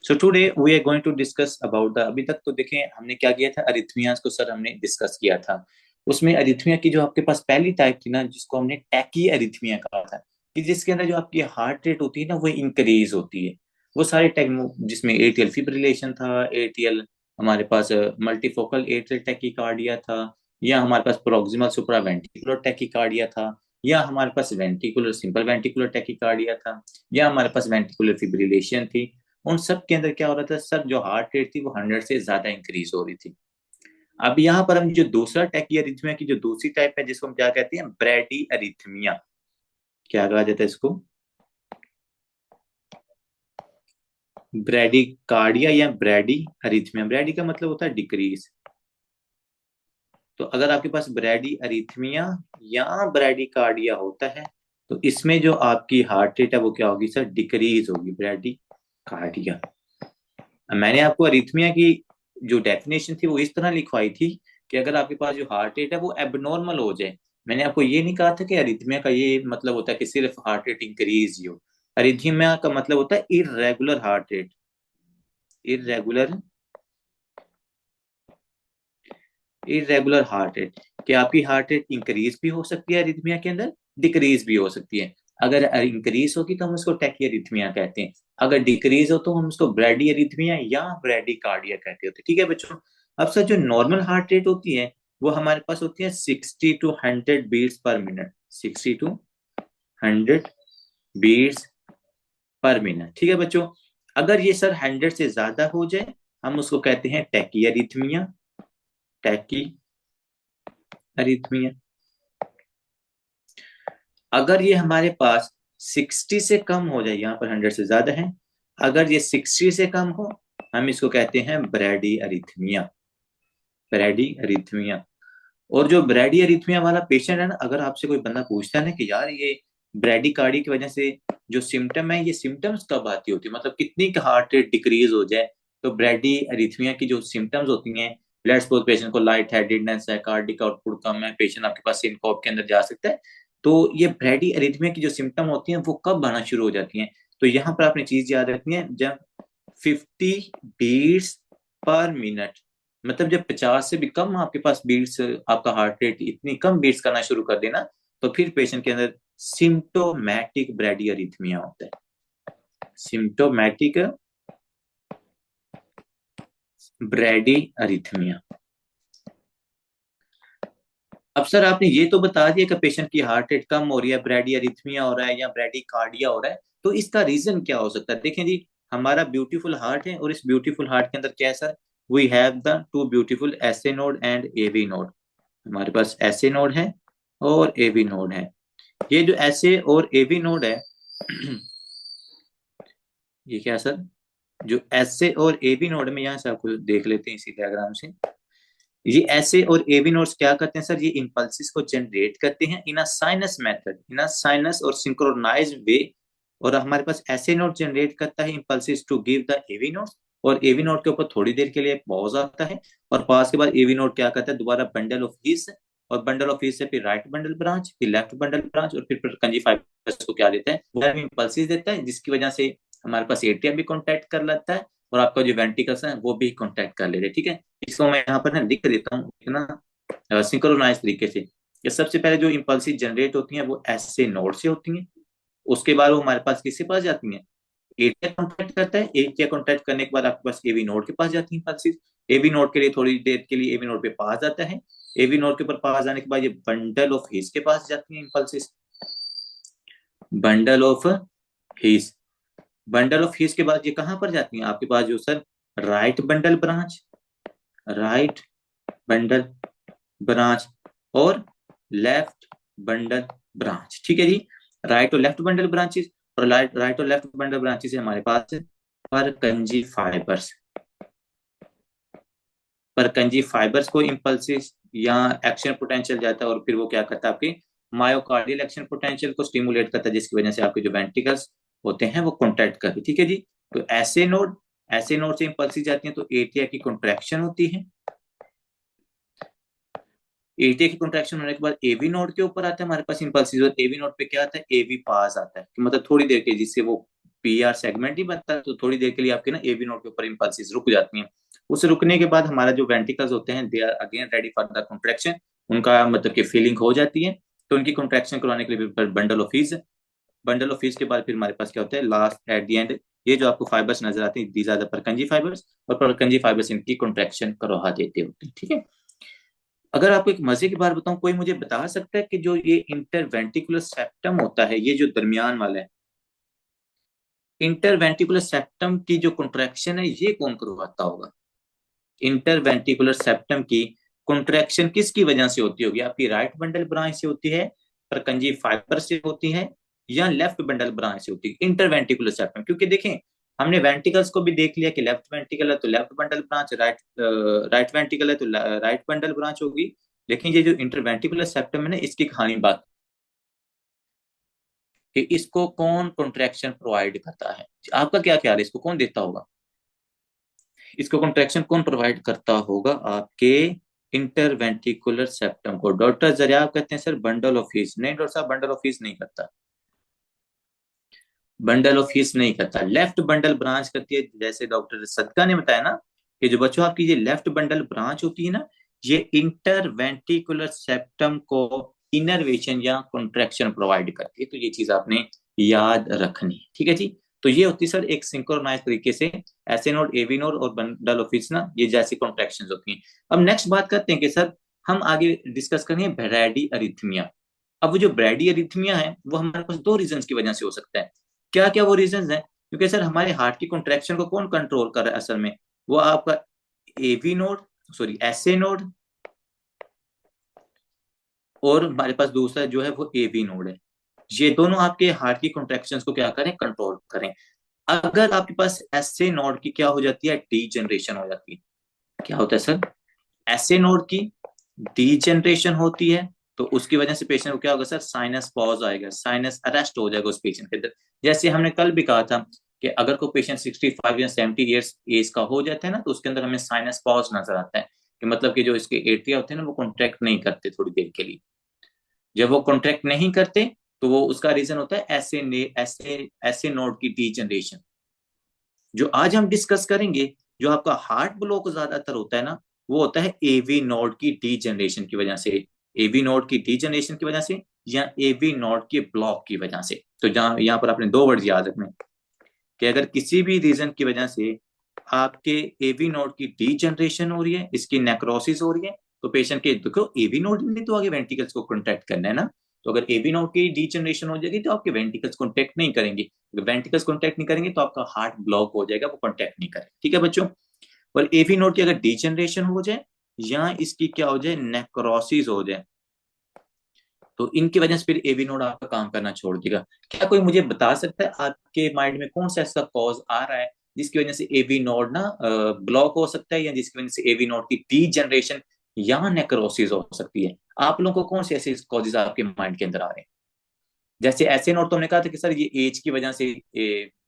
So today we are going to discuss about the, अभी तक तो देखें हमने क्या किया था, अरिथमियाज को सर हमने डिस्कस किया था। उसमें अरिथमिया की जो आपके पास पहली टाइप थी ना, जिसको हमने टैकी अरिथमिया कहा था, कि जिसके अंदर जो आपकी हार्ट रेट होती है ना वो इंक्रीज होती है। वो सारे टाइप जिसमें एटीएल फिब्रिलेशन था, एटीएल हमारे पास मल्टीफोकल एट्रियल टैकीकार्डिया था, या हमारे पास प्रोक्सिमल सुप्रावेंट्रिकुलर टैकीकार्डिया था, या हमारे पास वेंट्रिकुलर सिंपल वेंट्रिकुलर टैकीकार्डिया था, या हमारे पास वेंट्रिकुलर फिब्रिलेशन थी। उन सब के अंदर क्या हो रहा था सर, जो हार्ट रेट थी वो 100 से ज्यादा इंक्रीज हो रही थी। अब यहाँ पर हम जो दूसरा टैकी अरिथमिया की जो दूसरी टाइप है, जिसको हम क्या कहते हैं, ब्रैडी अरिथमिया, क्या कहा जाता है इसको, ब्रैडी कार्डिया या ब्रैडी अरिथमिया। ब्रैडी का मतलब होता है डिक्रीज। तो अगर आपके पास ब्रैडी अरिथमिया या ब्रैडी कार्डिया होता है, तो इसमें जो आपकी हार्ट रेट है वो क्या होगी सर, डिक्रीज होगी, ब्रैडी कार्डिया। मैंने आपको अरिथमिया की जो डेफिनेशन थी वो इस तरह लिखवाई थी कि अगर आपके पास जो हार्ट रेट है वो एबनॉर्मल हो जाए। मैंने आपको ये नहीं कहा था कि अरिथमिया का ये मतलब होता है कि सिर्फ हार्ट रेट इंक्रीज ही हो। अरिथमिया का मतलब होता है irregular heart rate, irregular, irregular heart rate, कि आपकी हार्ट रेट इंक्रीज भी हो सकती है अरिथमिया के अंदर, डिक्रीज भी हो सकती है। अगर इंक्रीज होगी तो हम उसको टैकी अरिथमिया कहते हैं, अगर डिक्रीज हो तो हम उसको ब्रैडी अरिथमिया या ब्रैडी कार्डिया कहते होते हैं। ठीक है बच्चों। अब सर जो नॉर्मल हार्ट रेट होती है वो हमारे पास होती है 60 to 100 beats per minute, 60 to 100 beats per minute. ठीक है बच्चों। अगर ये सर 100 से ज्यादा हो जाए, हम उसको कहते हैं टैकी अरिथमिया, टैकी अरिथमिया। अगर ये हमारे पास 60 से कम हो जाए, यहाँ पर 100 से ज्यादा है, अगर ये 60 से कम हो, हम इसको कहते हैं ब्रैडी अरिथमिया, ब्रैडी अरिथमिया। और जो ब्रैडी अरिथमिया वाला पेशेंट है ना, अगर आपसे कोई बंदा पूछता है ना कि यार ये ब्रैडी कार्डी की वजह से जो सिम्टम है, ये सिम्टम्स कब आती होती है, मतलब कितनी हार्ट रेट डिक्रीज हो जाए, तो ब्रैडी अरिथमिया की जो सिम्टम्स होती हैं, लेट्स सपोज पेशेंट को लाइट हेडेडनेस है, कार्डिक आउटपुट कम है, पेशेंट आपके पास सिनकोप के अंदर जा सकता है। तो ये ब्रैडी अरिथमिया की जो सिम्टम होती हैं वो कब आना शुरू हो जाती हैं, तो यहाँ पर आपने चीज याद रखनी है, जब 50 बीट्स पर मिनट, मतलब जब 50 से भी कम आपके पास बीट्स, आपका हार्ट रेट इतनी कम बीट्स करना शुरू कर देना, तो फिर पेशेंट के अंदर सिम्टोमैटिक ब्रैडी अरिथमिया होता है, सिम्टोमैटिक ब्रैडी अरिथमिया। अब सर आपने ये तो बता दिया कि पेशेंट की हार्ट रेट कम हो रही है, ब्रैडी अरिथमिया हो रहा है या ब्रैडी कार्डिया हो रहा है, तो इसका रीजन क्या हो सकता है। देखें जी, हमारा ब्यूटीफुल हार्ट है और इस ब्यूटीफुल हार्ट के अंदर क्या है sir, we have the two beautiful SA node and AV node. हमारे पास एसए नोड है और एवी नोड है। ये जो एसए और एवी नोड है ये क्या है सर, जो एसए और एवी नोड में, यहाँ से आपको देख लेते हैं इसी डायग्राम से, ये एसए और एवी नोड्स क्या करते हैं सर, ये इंपल्सिस को जनरेट करते हैं in a sinus method, in a sinus और सिंक्रोनाइज्ड वे। और हमारे पास एसए नोड जनरेट करता है impulses to give the AV nodes, और एवी नोड के ऊपर थोड़ी देर के लिए पॉज आता है, और पॉज के बाद एवी नोड क्या करता है, दोबारा बंडल ऑफ हीस, और बंडल ऑफ हीस से फिर राइट बंडल ब्रांच, फिर लेफ्ट बंडल ब्रांच, और फिर कंजी फाइबर्स को क्या देता है, वो इंपल्सिस देता है, जिसकी वजह से हमारे पास एट्रियम भी कॉन्टैक्ट कर लेता है, और आपका जो वेंट्रिकल्स है वो भी कॉन्टैक्ट कर ले रहे हैं। ठीक है। इसको मैं यहाँ पर ना लिख देता हूँ इतना सिंक्रोनाइज तरीके से। ये सबसे पहले जो इंपल्सिस जनरेट होती हैं वो एसए नोड से होती हैं, उसके बाद वो हमारे पास किसके पास जाती हैं, एटीए कॉन्टैक्ट करता है, एटीए कॉन्टैक्ट करने के बाद आपके पास एवी नोड के पास जाती है इंपल्सिस, एवी नोड के लिए थोड़ी देर के लिए एवी नोड पे पास आता है, एवी नोड के ऊपर पास जाने के बाद ये बंडल ऑफ हीस के पास जाती है impulses, bundle of his, bundle of his के बाद ये कहां पर जाती हैं, आपके पास जो sir right bundle branch, right bundle branch, और लेफ्ट बंडल ब्रांच। ठीक है जी। राइट और लेफ्ट बंडल ब्रांचेस, और राइट और लेफ्ट बंडल ब्रांचेस है हमारे पास परकंजी फाइबर्स, परकंजी फाइबर्स को इंपल्सिस या एक्शन पोटेंशियल जाता है, और फिर वो क्या करता है, आपके मायोकार्डियल एक्शन पोटेंशियल को स्टिमुलेट करता है, जिसकी वजह से आपके जो वेंट्रिकल्स होते हैं वो कॉन्ट्रैक्ट करते हैं। ठीक है जी। तो ऐसे नोड से इंपल्सिस जाती हैं तो एटीआई की कॉन्ट्रैक्शन होती है, एटीए की कॉन्ट्रैक्शन होने के बाद एवी नोड के ऊपर आता है हमारे पास इंपल्सिस, और एवी नोड पे क्या आता है, एवी पास आता है, कि मतलब थोड़ी देर के जिससे वो पीआर सेगमेंट ही बनता है, तो थोड़ी देर के लिए आपके ना एवी नोड के ऊपर इंपल्सेस रुक जाती हैं। उस रुकने के बाद हमारा जो वेंट्रिकल्स होते हैं they are again ready for the contraction, उनका मतलब कि फीलिंग हो जाती है, तो उनकी कॉन्ट्रैक्शन करवाने के लिए bundle of fees, bundle of fees के बाद फिर हमारे पास क्या होता है लास्ट एट दी एंड, ये जो आपको फाइबर्स नजर आते हैं these are the Purkinje fibres, और परकंजी फाइबर्स इनकी कॉन्ट्रैक्शन करवा देते होते हैं। ठीक है, अगर आपको एक मजे की बात बताऊं, कोई मुझे बता सकता है कि जो ये इंटरवेंट्रिकुलर सेप्टम होता है, ये जो दरमियान वाला है, इंटरवेंट्रिकुलर सेप्टम की जो कॉन्ट्रैक्शन है ये कौन करवाता होगा? इंटरवेंट्रिकुलर सेप्टम की कॉन्ट्रैक्शन किसकी वजह से होती होगी? आपकी राइट बंडल ब्रांच से होती है, परकंजी फाइबर से होती है, या लेफ्ट बंडल ब्रांच से होती है इंटरवेंट्रिकुलर सेप्टम? क्योंकि देखें हमने वेंट्रिकल्स को भी देख लिया कि लेफ्ट वेंट्रिकल है तो left bundle branch, right ventricle है तो राइट बंडल ब्रांच होगी, लेकिन ये जो इंटरवेंट्रिकुलर सेप्टम है ना, इसकी कहानी बात कि इसको कौन कॉन्ट्रैक्शन प्रोवाइड करता है। आपका क्या ख्याल है, इसको कौन देता होगा? इसको कॉन्ट्रैक्शन कौन प्रोवाइड करता होगा? आपके इंटरवेंट्रिकुलर सेप्टम को। डॉक्टर जरिया कहते हैं सर बंडल ऑफ हीस, नहीं डॉक्टर साहब बंडल ऑफ हीस नहीं करता, बंडल ऑफ हीस नहीं करता, लेफ्ट बंडल ब्रांच करती है। जैसे डॉक्टर सदका ने बताया ना कि जो बच्चों आपकी ये लेफ्ट बंडल ब्रांच होती है ना, ये इंटरवेंट्रिकुलर सेप्टम को इनर्वेशन या कॉन्ट्रैक्शन प्रोवाइड करती है, तो ये चीज आपने याद रखनी है। ठीक है जी, तो ये होती है सर एक सिंक्रोनाइज तरीके से एसए नोड, एवी नोड और बंडल ऑफ हीस ना, ये जैसी कॉन्ट्रैक्शन होती हैं। अब नेक्स्ट बात करते हैं कि सर हम आगे डिस्कस करेंगे ब्रैडी अरिथमिया। अब वो जो ब्रैडी अरिथमिया है वो हमारे पास दो रीजन की वजह से हो सकता है। क्या क्या वो रीजन है? क्योंकि सर हमारे हार्ट की कॉन्ट्रैक्शन को कौन कंट्रोल कर रहा है असल में? वो आपका AV node, sorry SA node, और हमारे पास दूसरा जो है वो एवी नोड है। ये दोनों आपके हार्ट की कॉन्ट्रैक्शंस को क्या करें, कंट्रोल करें। अगर आपके पास एसए नोड की क्या हो जाती है, डीजनरेशन हो जाती है। क्या होता है सर? एसए नोड की डीजनरेशन होती है, तो उसकी वजह से पेशेंट को क्या होगा सर, साइनस पॉज आएगा, साइनस अरेस्ट हो जाएगा उस पेशेंट के अंदर। जैसे हमने कल भी कहा था कि अगर कोई पेशेंट 65 या 70 ईयर्स एज का हो जाता है ना, तो उसके अंदर हमें साइनस पॉज नजर आता है, कि मतलब कि जो इसके एट्रिया होते हैं ना वो कॉन्ट्रैक्ट नहीं करते थोड़ी देर के लिए। जब वो कॉन्ट्रैक्ट नहीं करते तो वो उसका रीजन होता है ऐसे नोड की डीजनरेशन। जो आज हम डिस्कस करेंगे, जो आपका हार्ट ब्लॉक ज्यादातर होता है ना, वो होता है एवी नोड की डीजनरेशन की वजह से, एवी नोड की डीजनरेशन की वजह से या एवी नोड के ब्लॉक की वजह से। तो जहां यहाँ पर आपने दो वर्ड याद रखने कि अगर किसी भी रीजन की वजह से आपके एवी नोड की डीजनरेशन हो रही है, इसकी नेक्रोसिस हो रही है, तो पेशेंट के देखो एवी नोड ने तो आगे वेंट्रिकल्स को कॉन्ट्रैक्ट करना है ना, तो अगर एवी नोड की डीजनरेशन हो जाएगी तो आपके वेंट्रिकल्स कॉन्ट्रैक्ट नहीं करेंगे, अगर वेंट्रिकल्स कॉन्ट्रैक्ट नहीं करेंगे तो आपका हार्ट ब्लॉक हो जाएगा, वो कॉन्ट्रैक्ट नहीं करेगा। ठीक है बच्चों, और एवी नोड की अगर डीजनरेशन हो जाए या इसकी क्या हो जाए, नेक्रोसिस हो जाए, तो इनकी वजह से फिर एवी नोड आपका काम करना छोड़ देगा। क्या कोई मुझे बता सकता है आपके माइंड में कौन सा ऐसा कॉज आ रहा है जिसकी वजह से एवी नोड ना ब्लॉक हो सकता है, या जिसकी वजह से एवी नोड की डीजनरेशन या नेक्रोसिस हो सकती है? आप लोगों को कौन से ऐसे कॉजेज आपके माइंड के अंदर आ रहे हैं? जैसे ऐसे नोड तो हमने कहा था कि सर ये एज की वजह से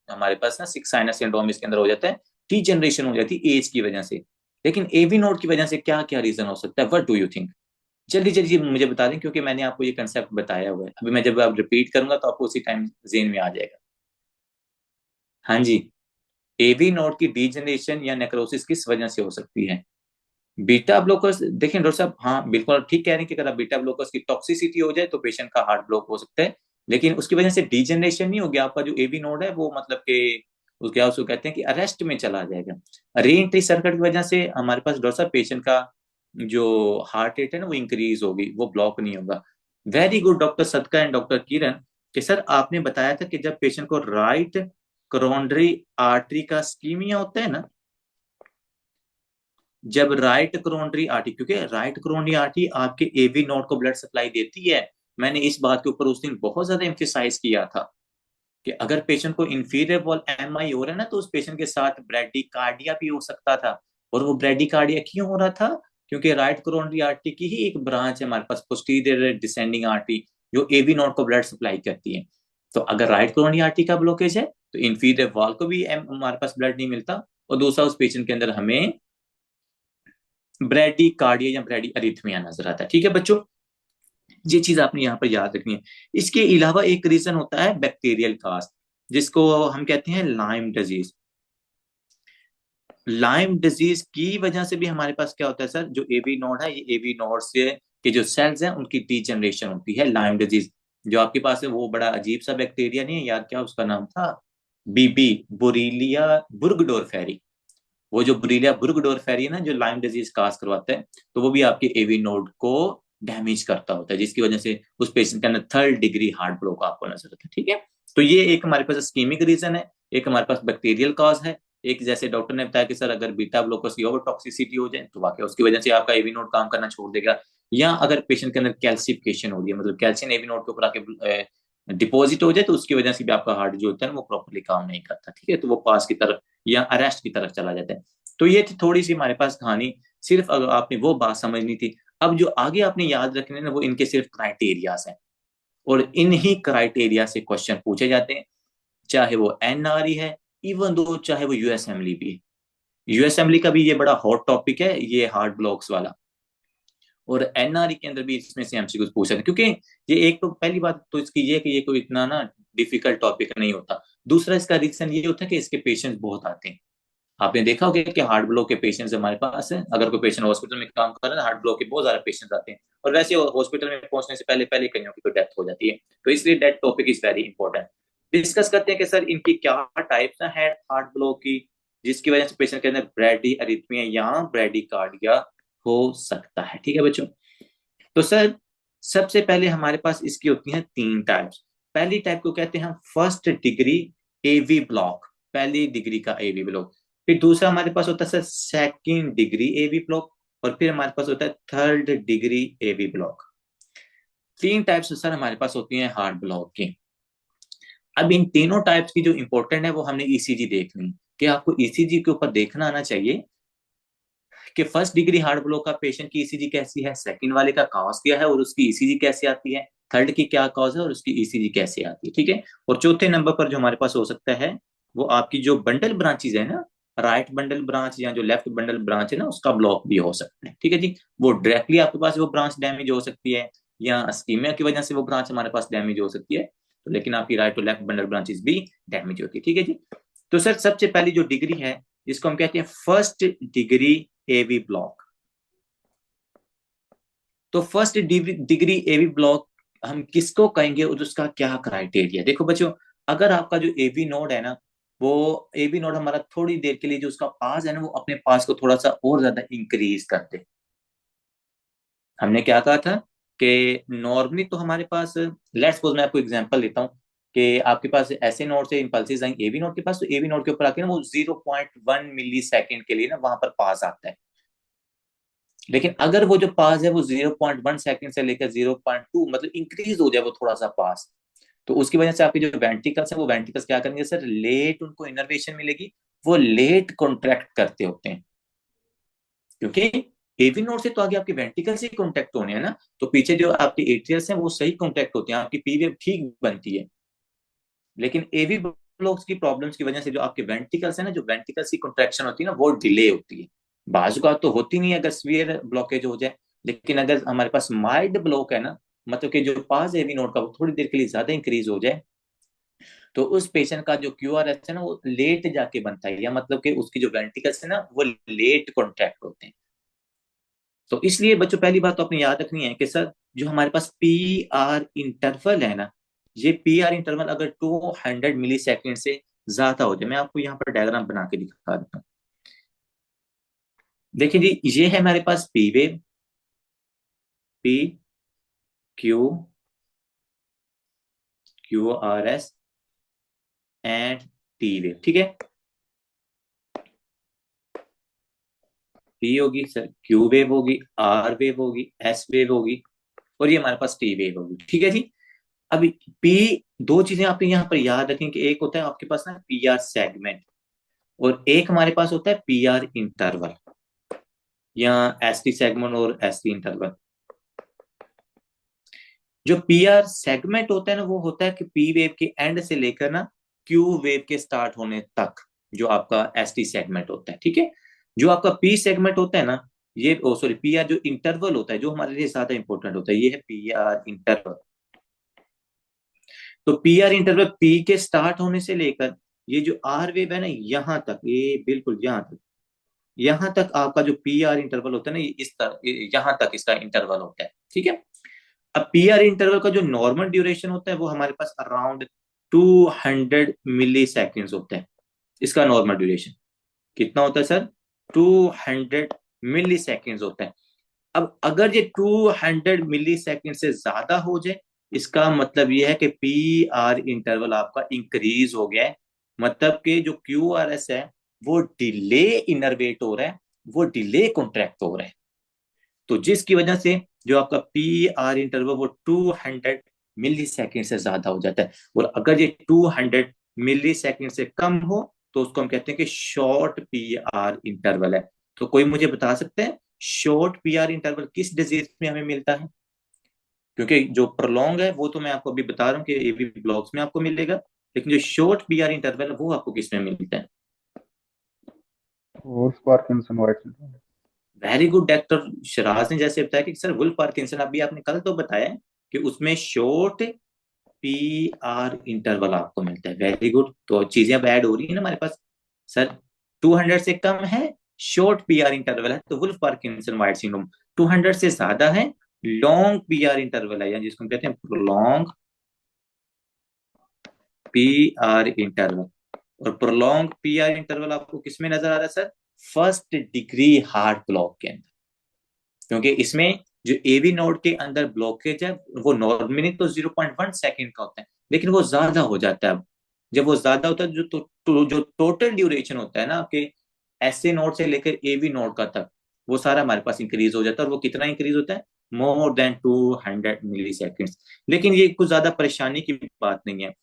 हमारे पास ना सिक्स साइनस सिंड्रोम इसके अंदर हो जाता है, डीजनरेशन हो जाती है एज की वजह से, लेकिन एवी नोड की वजह से क्या क्या रीजन हो सकता है? What do you think? जल्दी जल्दी मुझे बता दें, क्योंकि मैंने आपको ये कंसेप्ट बताया हुआ है, अभी मैं जब आप रिपीट करूंगा तो आपको उसी टाइम जेन में आ जाएगा। हाँ जी, एवी नोड की डीजनरेशन या नेक्रोसिस किस वजह से हो सकती है? बीटा ब्लॉकर्स, देखें डॉक्टर साहब, हाँ बिल्कुल ठीक कह रहे हैं कि अगर आप बीटा ब्लॉकर्स की टॉक्सिसिटी हो जाए तो पेशेंट का हार्ट ब्लॉक हो सकता है, लेकिन उसकी वजह से डीजनरेशन नहीं होगी, आपका जो एवी नोड है वो मतलब कि उसके उसको कहते हैं कि अरेस्ट में चला जाएगा। री एंट्री सर्किट की वजह से हमारे पास डॉक्टर साहब पेशेंट का जो हार्ट रेट है ना वो इंक्रीज होगी, वो ब्लॉक नहीं होगा। वेरी गुड डॉक्टर सदका एंड डॉक्टर किरण, कि सर आपने बताया था कि जब पेशेंट को राइट कोरोनरी आर्टरी का स्कीमिया होता है ना, जब राइट कोरोनरी आर्टरी, क्योंकि राइट कोरोनरी आर्टरी आपके एवी नोड को ब्लड सप्लाई देती है, मैंने इस बात के ऊपर उस दिन बहुत ज्यादा एम्फेसाइज किया था कि अगर पेशेंट को इंफीरियर वॉल एमआई हो रहा है ना, तो उस पेशेंट के साथ ब्रेडिकार्डिया भी हो सकता था। और वो ब्रेडिकार्डिया क्यों हो रहा था? क्योंकि राइट कोरोनरी आर्टरी की ही एक ब्रांच है हमारे पास, पोस्टीरियर डिसेंडिंग आर्टरी, जो एवी नोड को ब्लड सप्लाई करती है। तो अगर राइट कोरोनरी आर्टरी का ब्लॉकेज है तो इंफीरियर वॉल को भी हमारे पास ब्लड नहीं मिलता, और दूसरा उस पेशेंट के अंदर हमें ब्रेडी कार्डिया या ब्रेडी अरिथमिया नजर आता है। ठीक है बच्चों, ये चीज आपने यहाँ पर याद रखनी है। इसके अलावा एक रीजन होता है बैक्टीरियल कास्ट। जिसको हम कहते हैं लाइम डिजीज। लाइम डिजीज की वजह से भी हमारे पास क्या होता है सर, जो एवी नोड है, ये एवी नोड से के जो सेल्स हैं उनकी डीजनरेशन होती है। लाइम डिजीज जो आपके पास है वो बड़ा अजीब सा बैक्टीरिया नहीं है यार, क्या उसका नाम था, बीबी, बुरीलिया बुर्गडोरफेरी। वो जो बुरीलिया बुर्गडोरफेरी है ना, जो लाइम डिजीज काज करवाता है, तो वो भी आपके एवी नोड को डैमेज करता होता है, जिसकी वजह से उस पेशेंट के अंदर 3rd डिग्री हार्ट ब्लॉक आपको नजर आता है। ठीक है, तो ये एक हमारे पास स्कीमिक रीजन है, एक हमारे पास बैक्टीरियल कॉज है, एक जैसे डॉक्टर ने बताया कि सर अगर बीटा ब्लॉकर्स की ओवर टॉक्सिसिटी हो जाए तो वाकई उसकी वजह से आपका एवी नोड काम करना छोड़ देगा, या अगर पेशेंट के अंदर कैल्सिफिकेशन हो रही है, मतलब कैल्शियम एवी नोड के ऊपर आके डिपॉजिट हो जाए, तो उसकी वजह से भी आपका हार्ट जो होता है वो प्रॉपरली काम नहीं करता। ठीक है, तो वो पास की तरफ या अरेस्ट की तरफ चला जाता है। तो ये थी थोड़ी सी हमारे पास कहानी, सिर्फ अगर आपने वो बात समझनी थी। अब जो आगे आपने याद रखने ना, वो इनके सिर्फ क्राइटेरियाज हैं, और इन्हीं क्राइटेरिया से क्वेश्चन पूछे जाते हैं, चाहे वो एनआरई है, इवन दो चाहे वो यूएसएमली भी है। यूएसएमली का भी ये बड़ा हॉट टॉपिक है, ये हार्ट ब्लॉक्स वाला, और एनआरई के अंदर भी इसमें से एमसीक्यू पूछ सकते हैं, क्योंकि ये एक तो पहली बात तो इसकी ये कि ये कोई इतना ना डिफिकल्ट टॉपिक नहीं होता। दूसरा इसका रीजन ये होता है कि इसके पेशेंट्स बहुत आते हैं। आपने देखा होगा कि हार्ट ब्लॉक के पेशेंट्स हमारे पास है, अगर कोई पेशेंट हॉस्पिटल में काम कर रहा है, हार्ट ब्लॉक के बहुत ज्यादा पेशेंट्स आते हैं, और वैसे हॉस्पिटल में पहुंचने से पहले पहले कईयों की तो डेथ हो जाती है। तो इसलिए death topic is very important. Discuss करते हैं कि सर इनकी क्या टाइप्स है हार्ट ब्लॉक की, जिसकी वजह से पेशेंट के अंदर ब्रैडी अरिथमिया या ब्रैडी कार्डिया हो सकता है। ठीक है बच्चों, तो सर सबसे पहले हमारे पास इसकी होती हैं 3 टाइप्स। पहली टाइप को कहते हैं हम 1st डिग्री एवी ब्लॉक, पहली डिग्री का एवी ब्लॉक। फिर दूसरा हमारे पास होता है sir 2nd degree AV block, और फिर हमारे पास होता है 3rd degree AV block. 3 types sir हमारे पास होती हैं हार्ट ब्लॉक की। अब इन तीनों टाइप्स की जो इंपॉर्टेंट है वो हमने ईसीजी देखनी, कि आपको ईसीजी के ऊपर देखना आना चाहिए कि 1st डिग्री हार्ट ब्लॉक का पेशेंट की ईसीजी कैसी है, सेकंड वाले का कॉज क्या है और उसकी ईसीजी कैसे आती है, थर्ड की क्या कॉज है और उसकी ईसीजी कैसे आती है। ठीक है, और चौथे नंबर पर जो हमारे पास हो सकता है, वो आपकी जो बंडल ब्रांचेज है ना, राइट बंडल ब्रांच या जो लेफ्ट बंडल ब्रांच है ना, उसका ब्लॉक भी हो सकता है। ठीक है जी, वो डायरेक्टली आपके पास वो ब्रांच डैमेज हो सकती है, या स्कीमिया की वजह से वो ब्रांच हमारे पास डैमेज हो सकती है, तो लेकिन आपकी राइट और लेफ्ट बंडल ब्रांचेज भी डैमेज होती है। ठीक है जी, तो सर सबसे पहली जो डिग्री है जिसको हम कहते हैं 1st डिग्री एवी ब्लॉक। तो 1st डिग्री एवी ब्लॉक हम किसको कहेंगे और उसका क्या क्राइटेरिया। देखो बच्चों, अगर आपका जो एवी नोड है ना, वो एवी नोड हमारा थोड़ी देर के लिए जो उसका पास है ना, वो अपने पास को थोड़ा सा और ज्यादा इंक्रीज कर दे। हमने क्या कहा था कि नॉर्मली तो हमारे पास, लेट्स सपोज मैं आपको एग्जांपल देता हूँ, कि आपके पास ऐसे नोड से इम्पल्सेस आएंगे एवी नोड के पास, तो एवी नोड के ऊपर आके ना वो 0.1 मिली सेकेंड के लिए ना वहां पर पास आता है। लेकिन अगर वो जो पास है वो 0.1 सेकेंड से लेकर 0.2 मतलब इंक्रीज हो जाए वो थोड़ा सा पास, तो उसकी वजह से आपके जो वेंट्रिकल्स है वो वेंट्रिकल्स क्या करेंगे सर, लेट उनको इनर्वेशन मिलेगी, वो लेट कॉन्ट्रैक्ट करते होते हैं, क्योंकि एवी नोड से तो आगे आपके वेंट्रिकल से कॉन्टैक्ट होने हैं ना, तो पीछे जो आपके एट्रियल्स हैं वो सही कॉन्टैक्ट होते हैं, आपकी पी वेव ठीक बनती है। लेकिन एवी ब्लॉक्स की प्रॉब्लम्स की वजह से जो आपके वेंट्रिकल्स है ना, जो वेंट्रिकल्स की कॉन्ट्रैक्शन होती है ना, वो डिले होती है। बाजू का तो होती नहीं है अगर सीवियर ब्लॉकेज हो जाए, लेकिन अगर हमारे पास माइल्ड ब्लॉक है ना, मतलब कि जो पास एवी नोड का वो थोड़ी देर के लिए ज्यादा इंक्रीज हो जाए, तो उस पेशेंट का जो क्यूआरएस है ना वो लेट जाके बनता है, या मतलब कि उसकी जो वेंट्रिकल्स है ना वो लेट कॉन्ट्रैक्ट होते हैं। तो इसलिए बच्चों पहली बात तो अपने याद रखनी है कि सर जो हमारे पास पी आर इंटरवल है ना, ये पी आर इंटरवल अगर 200 मिली सेकेंड से ज्यादा हो जाए, मैं आपको यहाँ पर डायग्राम बना के दिखा देता हूँ। देखिए जी, ये है हमारे पास P wave, P Q Q R S and T wave. ठीक है, पी होगी सर, क्यू वेव होगी, आर वेव होगी, एस वेव होगी, और ये हमारे पास टी वेव होगी। ठीक है जी, अभी पी, दो चीजें आपने यहाँ पर याद रखें कि एक होता है आपके पास ना पी आर सेगमेंट, और एक हमारे पास होता है पी आर इंटरवल, या एस टी सेगमेंट और एस टी इंटरवल। जो पी आर सेगमेंट होता है ना, वो होता है कि पी वेव के एंड से लेकर ना क्यू वेव के स्टार्ट होने तक जो आपका एस टी सेगमेंट होता है। ठीक है, जो आपका पी सेगमेंट होता है ना, ये ओ सॉरी पी आर जो इंटरवल होता है, जो हमारे लिए ज्यादा इंपॉर्टेंट होता है, ये है पी आर इंटरवल। तो पी आर इंटरवल पी के स्टार्ट होने से लेकर ये जो आर वेव है ना यहां तक, ये बिल्कुल यहां तक आपका जो पी आर इंटरवल होता है ना, ये इस तरह यहां तक इसका इंटरवल होता है, ठीक है। अब पी आर इंटरवल का जो नॉर्मल ड्यूरेशन होता है वो हमारे पास अराउंड 200 मिली सेकेंड्स होता है। इसका नॉर्मल ड्यूरेशन कितना होता है सर? 200 मिली सेकेंड्स होता है। अब अगर ये 200 मिली सेकेंड से ज्यादा हो जाए, इसका मतलब ये है कि पी आर इंटरवल आपका इंक्रीज हो गया है। मतलब कि जो क्यू आर एस है वो डिले इनरवेट हो रहा है, वो डिले कॉन्ट्रैक्ट हो रहा है। तो जिसकी वजह से जो आपका पी आर इंटरवल वो 200 मिली सेकेंड से ज्यादा हो जाता है। और अगर ये 200 मिली सेकेंड से कम हो तो उसको हम कहते हैं कि शॉर्ट पी आर इंटरवल है। तो कोई मुझे बता सकते हैं शॉर्ट पी आर इंटरवल किस डिजीज में हमें मिलता है? क्योंकि जो प्रोलॉन्ग है वो तो मैं आपको अभी बता रहा हूँ कि एबी ब्लॉक्स में आपको मिलेगा, लेकिन जो शॉर्ट पी आर इंटरवल है वो आपको किस में मिलता है? Wolff Parkinson White syndrome. Very good doctor Sharaj ने जैसे बताया कि सर वुल्फ पार्किंसन, अभी आपने कल तो बताया कि उसमें शॉर्ट पी आर इंटरवल आपको मिलता है। वेरी गुड, तो चीजें अब ऐड हो रही है ना हमारे पास। सर 200 से कम है, शॉर्ट पी आर इंटरवल है तो वुल्फ पार्किंसन वाइट सिंड्रोम। 200 से ज्यादा है, लॉन्ग पी आर इंटरवल है, या जिसको हम कहते हैं प्रोलॉन्ग पी आर इंटरवल। और प्रोलॉन्ग पी आर इंटरवल आपको किसमें नजर आ रहा है sir? First degree heart block के अंदर। क्योंकि इसमें जो एवी नोड के अंदर ब्लॉकेज है वो नॉर्मली तो 0.1 सेकेंड का होता है, लेकिन वो ज्यादा हो जाता है। अब जब वो ज्यादा होता है जो टोटल ड्यूरेशन होता है ना आपके एसए नोड से लेकर एवी नोड का तक, वो सारा हमारे पास इंक्रीज हो जाता है। और वो कितना इंक्रीज होता है? मोर देन 200 मिली सेकेंड्स। लेकिन ये कुछ ज्यादा परेशानी की बात नहीं है,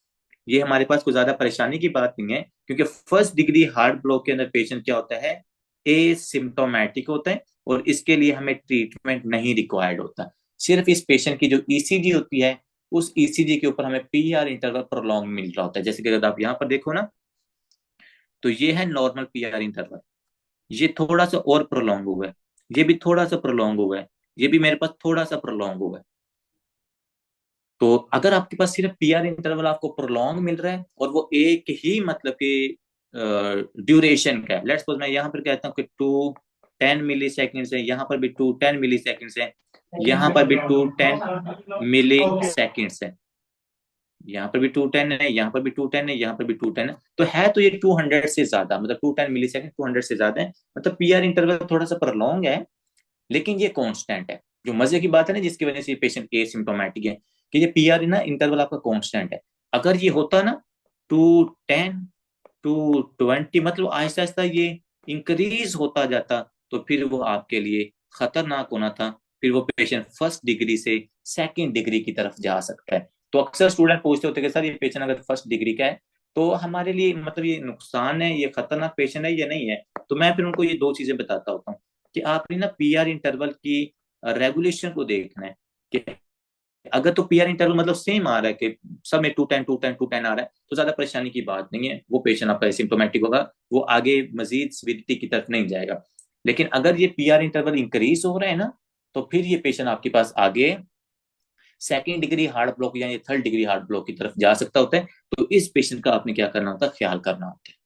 ये हमारे पास कुछ ज्यादा परेशानी की बात नहीं है, क्योंकि फर्स्ट डिग्री हार्ट ब्लॉक के अंदर पेशेंट क्या होता है? एसिम्टोमेटिक होता है, और इसके लिए हमें ट्रीटमेंट नहीं रिक्वायर्ड होता। सिर्फ इस पेशेंट की जो ईसीजी होती है उस ईसीजी के ऊपर हमें पी आर इंटरवल प्रोलॉन्ग मिल रहा होता है। जैसे कि अगर आप यहाँ पर देखो ना, तो ये है नॉर्मल पी आर इंटरवल, ये थोड़ा सा और प्रोलॉन्ग हुआ है, ये भी थोड़ा सा प्रोलॉन्ग हुआ है, ये भी मेरे पास थोड़ा सा प्रोलॉन्ग हुआ है। तो अगर आपके पास सिर्फ पीआर इंटरवल आपको प्रोलॉन्ग मिल रहा है और वो एक ही मतलब कि ड्यूरेशन का है, लेट्स सपोज मैं यहाँ पर कहता हूँ कि 210 मिली सेकेंड है, यहाँ पर भी 210 मिली सेकेंड है, यहाँ पर भी 210 मिली सेकेंड है, यहाँ पर भी 210 है, यहाँ पर भी 210 है, यहाँ पर भी 210 है, तो है तो ये 200 से ज्यादा, मतलब 210 मिली सेकेंड 200 से ज्यादा है। मतलब पीआर इंटरवल थोड़ा सा प्रोलॉन्ग है, लेकिन ये कांस्टेंट है। जो मजे की बात है ना जिसकी वजह से पेशेंट एसिम्टोमेटिक है, कि ये पीआर ना इंटरवल आपका कांस्टेंट है। अगर ये होता ना 210 220, मतलब आहिस्ता आहिस्ता ये इंक्रीज होता जाता, तो फिर वो आपके लिए खतरनाक होना था। फिर वो पेशेंट फर्स्ट डिग्री से सेकंड डिग्री की तरफ जा सकता है। तो अक्सर स्टूडेंट पूछते होते हैं कि सर ये पेशेंट अगर फर्स्ट डिग्री का है तो हमारे लिए मतलब ये नुकसान है, ये खतरनाक पेशेंट है या नहीं है? तो मैं फिर उनको ये दो चीजें बताता होता हूँ कि आपने ना पीआर इंटरवल की रेगुलेशन को देखना है। कि अगर तो पीआर इंटरवल मतलब सेम आ रहा है कि सब में 210 210 210 आ रहा है, तो ज्यादा परेशानी की बात नहीं है, वो पेशेंट आपका एसिम्टोमेटिक होगा, वो आगे मजीद सीवियरिटी की तरफ नहीं जाएगा। लेकिन अगर ये पीआर इंटरवल इंक्रीज हो रहा है ना, तो फिर ये पेशेंट आपके पास आगे सेकेंड डिग्री हार्ट ब्लॉक या थर्ड डिग्री हार्ट ब्लॉक की तरफ जा सकता होता है। तो इस पेशेंट का आपने क्या करना होता है? ख्याल करना होता है,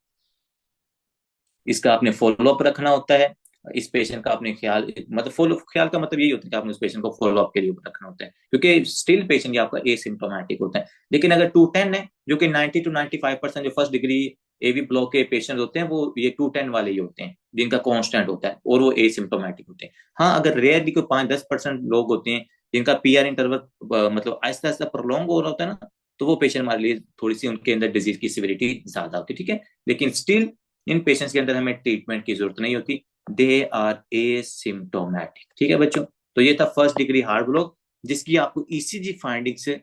इसका आपने फॉलोअप रखना होता है। इस पेशेंट का आपने ख्याल, मतलब फॉलो ख्याल का मतलब यही होता है कि आपने उस पेशेंट को फॉलोअप के लिए रखना होता है, क्योंकि स्टिल पेशेंट ये आपका एसिम्टोमेटिक होता है। लेकिन अगर 210 है, जो कि 90 to 95% जो फर्स्ट डिग्री एवी ब्लॉक के पेशेंट होते हैं वो ये 210 वाले ही होते हैं, जिनका कांस्टेंट होता है और वो एसिम्टोमेटिक होते हैं। हाँ, अगर रेयरली कोई 5-10% लोग होते हैं जिनका पीआर इंटरवल मतलब आहिस्ता आहिस्ता प्रोलॉन्ग हो रहा होता है ना, तो वो पेशेंट हमारे लिए थोड़ी सी उनके अंदर डिजीज की सिविरिटी ज्यादा होती है, ठीक है। लेकिन स्टिल इन पेशेंट्स के अंदर हमें ट्रीटमेंट की जरूरत नहीं होती, दे आर एसिम्टोमेटिक, ठीक है बच्चों। तो ये था फर्स्ट डिग्री हार्ट ब्लॉक, जिसकी आपको ईसीजी फाइंडिंग से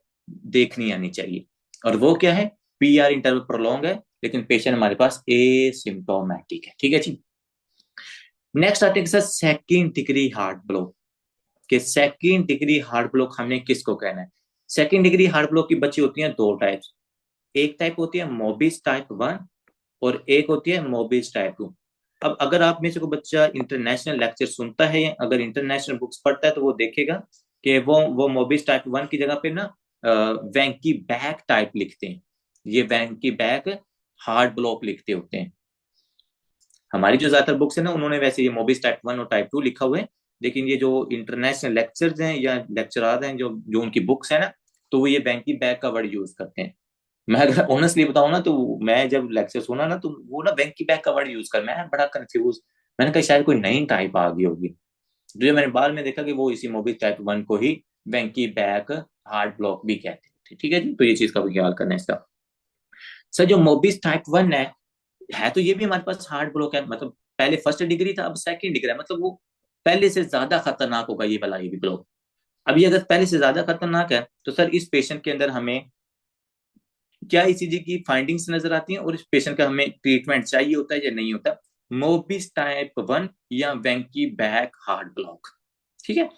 देखनी आनी चाहिए। और वो क्या है? पी आर इंटरवल प्रोलॉन्ग है, लेकिन पेशेंट हमारे पास एसिम्टोमेटिक है, ठीक है जी। नेक्स्ट आते हैं सेकेंड डिग्री हार्ट ब्लॉक। के सेकेंड डिग्री हार्ट ब्लॉक हमने किसको कहना है? सेकेंड डिग्री हार्ट ब्लॉक की बच्ची होती है दो टाइप्स। एक टाइप होती है मोबिस टाइप 1 और एक होती है मोबिस टाइप 2। अब अगर आप में से कोई बच्चा इंटरनेशनल लेक्चर सुनता है या अगर इंटरनेशनल बुक्स पढ़ता है तो वो देखेगा कि वो मोबिस टाइप 1 की जगह पे ना वेंकी बैक टाइप लिखते हैं, ये वेंकी बैक हार्ड ब्लॉक लिखते होते हैं। हमारी जो ज्यादातर बुक्स है ना, उन्होंने वैसे ये मोबिस टाइप 1 और टाइप 2 लिखा हुआ है, लेकिन ये जो इंटरनेशनल लेक्चर्स हैं या लेक्चरार हैं जो जो उनकी बुक्स है ना, तो वो ये वेंकी बैक का वर्ड यूज करते हैं। मैं अगर ऑनेस्टली बताऊं ना, तो मैं जब लेक्चर सुना ना, तो वो ना वेंकी बैक का वर्ड यूज कर, मैं बड़ा कंफ्यूज। मैंने कहा शायद कोई नई टाइप आ गई होगी, तो जब मैंने बाद में देखा कि वो इसी मोबिस टाइप 1 को ही वेंकी बैक हार्ड ब्लॉक भी कहते हैं। ठीक है जी, तो ये चीज का भी ख्याल करना है इसका। सर जो मोबिस टाइप 1 है तो ये भी हमारे पास हार्ड ब्लॉक है, मतलब पहले फर्स्ट डिग्री था, अब सेकंड डिग्री है, मतलब वो पहले से ज्यादा खतरनाक होगा ये वाला, ये भी ब्लॉक। अब ये अगर पहले से ज्यादा खतरनाक है, तो सर इस पेशेंट के अंदर हमें क्या ईसीजी की फाइंडिंग्स नजर आती हैं, और इस पेशेंट का हमें ट्रीटमेंट चाहिए होता है या नहीं होता, मोबिस टाइप 1 या वेंकी बैक हार्ड ब्लॉक। ठीक है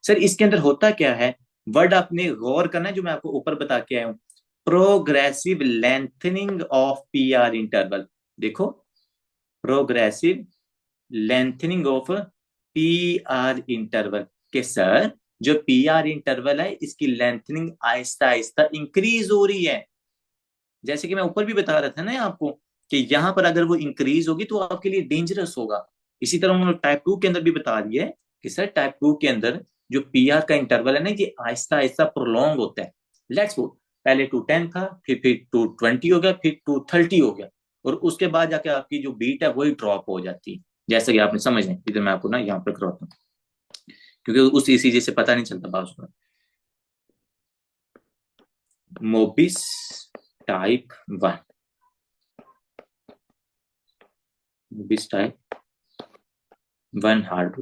सर, इसके अंदर होता क्या है, वर्ड आपने गौर करना है जो मैं आपको ऊपर बता के आया हूं, progressive lengthening of PR interval. देखो, progressive lengthening of PR interval, के सर जो पीआर इंटरवल है इसकी लेंथनिंग आहिस्ता आहिस्ता इंक्रीज हो रही है। जैसे कि मैं ऊपर भी बता रहा था ना आपको, कि यहां पर अगर वो इंक्रीज होगी तो आपके लिए डेंजरस होगा। इसी तरह उन्होंने टाइप 2 के अंदर भी बता दिया है कि सर टाइप 2 के अंदर जो पीआर का इंटरवल है ना, ये आहिस्ता आहिस्ता प्रोलॉन्ग होता है। लेट्स गो, पहले 210 था, फिर 220 हो गया, फिर 230 हो गया, और उसके बाद जाके आपकी जो बीट है वही ड्रॉप हो जाती है। जैसे कि आपने समझ लें, इधर मैं आपको ना यहाँ पर करवाता हूँ, क्योंकि उस ईसीजी से पता नहीं चलता बात उसमें। मोबिस टाइप 1, मोबिस टाइप 1 हार्ड।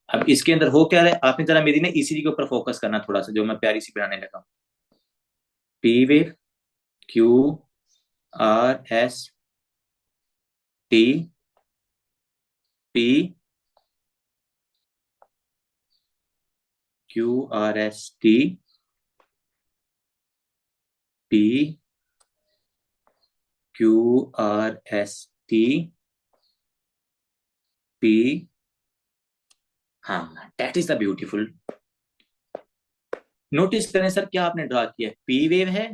अब इसके अंदर हो क्या रहा है, आपने जरा मेरी ना ईसीजी के ऊपर फोकस करना थोड़ा सा, जो मैं प्यारी सी बनाने लगा। P wave, Q R S T, P Q R S T, P Q R S T, P. हाँ, that is the beautiful. Notice करें सर, क्या आपने ड्रा किया है, पी वेव है,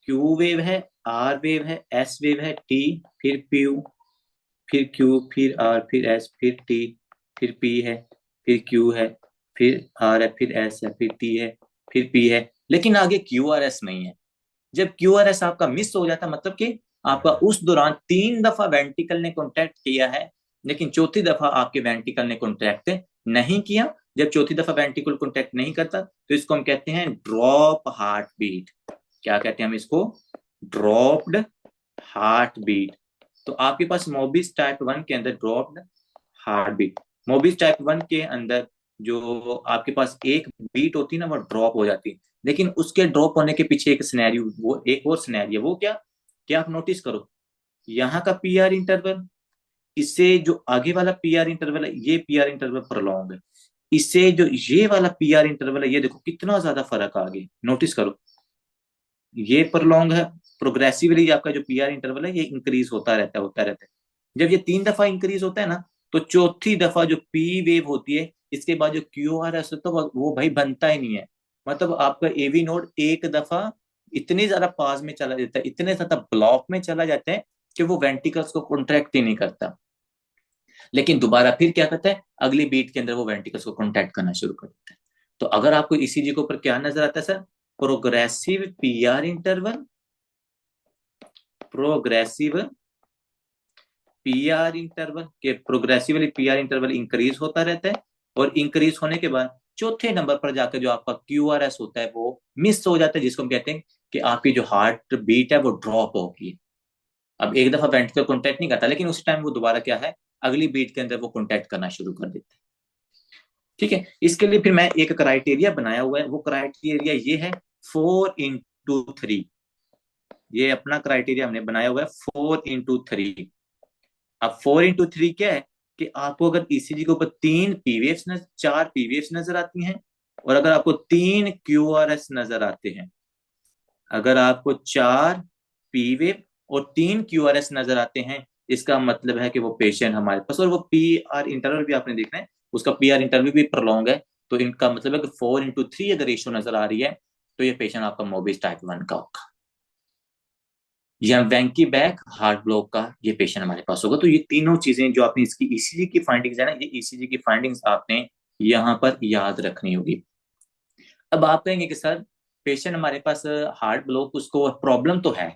क्यू वेव है, आर वेव है, एस वेव है, टी, फिर पी, फिर क्यू, फिर आर, फिर एस, फिर टी, फिर पी है, फिर क्यू है, फिर आर है, फिर एस है, फिर टी है, फिर पी है, लेकिन आगे क्यू आर एस नहीं है। जब क्यू आर एस आपका मिस हो जाता, मतलब कि आपका उस दौरान 3 दफा वेंटिकल ने कॉन्टैक्ट किया है, लेकिन चौथी दफा आपके वेंटिकल ने कॉन्टैक्ट नहीं किया। जब चौथी दफा वेंटिकल कॉन्टैक्ट नहीं करता, तो इसको हम कहते हैं ड्रॉप हार्ट बीट। क्या कहते हैं हम इसको, ड्रॉप्ड हार्ट बीट। तो आपके पास मोबिस टाइप 1 के अंदर dropped heartbeat, Mobitz type 1 के अंदर जो आपके पास एक बीट होती है ना, वो ड्रॉप हो जाती है। लेकिन उसके ड्रॉप होने के पीछे एक सिनेरियो, वो एक और सिनेरियो, वो क्या, क्या आप नोटिस करो, यहाँ का पीआर इंटरवल, इससे जो आगे वाला पीआर इंटरवल है, ये पीआर इंटरवल प्रोलॉन्ग है, इससे जो ये वाला पीआर इंटरवल है, ये देखो कितना ज्यादा फर्क आ गया, नोटिस करो, ये प्रोलॉन्ग है। प्रोग्रेसिवली आपका जो पीआर इंटरवल है ये इंक्रीज होता रहता है, होता रहता है। जब ये 3 दफा इंक्रीज होता है ना, तो चौथी दफा जो पी वेव होती है, इसके बाद जो क्यू आर एस होता है वो भाई बनता ही नहीं है। मतलब आपका एवी नोड एक दफा इतनी ज्यादा पास में चला जाता है, इतने ज्यादा ब्लॉक में चला जाता है, कि वो वेंटिकल्स को कॉन्ट्रैक्ट ही नहीं करता। लेकिन दोबारा फिर क्या करता है, अगली बीट के अंदर वो वेंटिकल्स को कॉन्टैक्ट करना शुरू कर देता है। तो अगर आपको ईसीजी के ऊपर क्या नजर आता है sir, progressive PR interval, progressive PR interval के प्रोग्रेसिवली पीआर इंटरवल इंक्रीज होता रहता है, और इंक्रीज होने के बाद चौथे नंबर पर जाकर जो आपका क्यूआरएस होता है वो मिस हो जाता है, जिसको हम कहते हैं कि आपकी जो हार्ट बीट है वो ड्रॉप होगी। अब एक दफा वेंट्रिकल कॉन्टैक्ट नहीं करता, लेकिन उस टाइम वो दोबारा क्या है, अगली बीट के अंदर वो कॉन्टैक्ट करना शुरू कर देता है। ठीक है, इसके लिए फिर मैं एक क्राइटेरिया बनाया हुआ है, वो क्राइटेरिया ये है 4x3। ये अपना क्राइटेरिया हमने बनाया हुआ है 4x3। अब 4x3 क्या है, कि आपको अगर ईसीजी के ऊपर 3 पीवीएफ, 4 पीवीएफ नजर आती हैं, और अगर आपको 3 क्यूआरएस नजर आते हैं, अगर आपको 4 पीवेव और 3 क्यूआरएस नजर आते हैं, इसका मतलब है कि वो पेशेंट हमारे पास, और वो पीआर इंटरवल भी आपने देखना है, उसका पीआर इंटरवल भी प्रलॉन्ग है। तो इनका मतलब है कि 4x3 अगर रेशियो नजर आ रही है, तो ये पेशेंट आपका मोबिस टाइप 1 का होगा। या वेंकी बैक हार्ट ब्लॉक का ये पेशेंट हमारे पास होगा। तो ये तीनों चीजें जो आपने इसकी ईसीजी की फाइंडिंग्स है ना, ये ईसीजी की फाइंडिंग्स आपने यहाँ पर याद रखनी होगी। अब आप कहेंगे कि सर पेशेंट हमारे पास हार्ट ब्लॉक, उसको प्रॉब्लम तो है,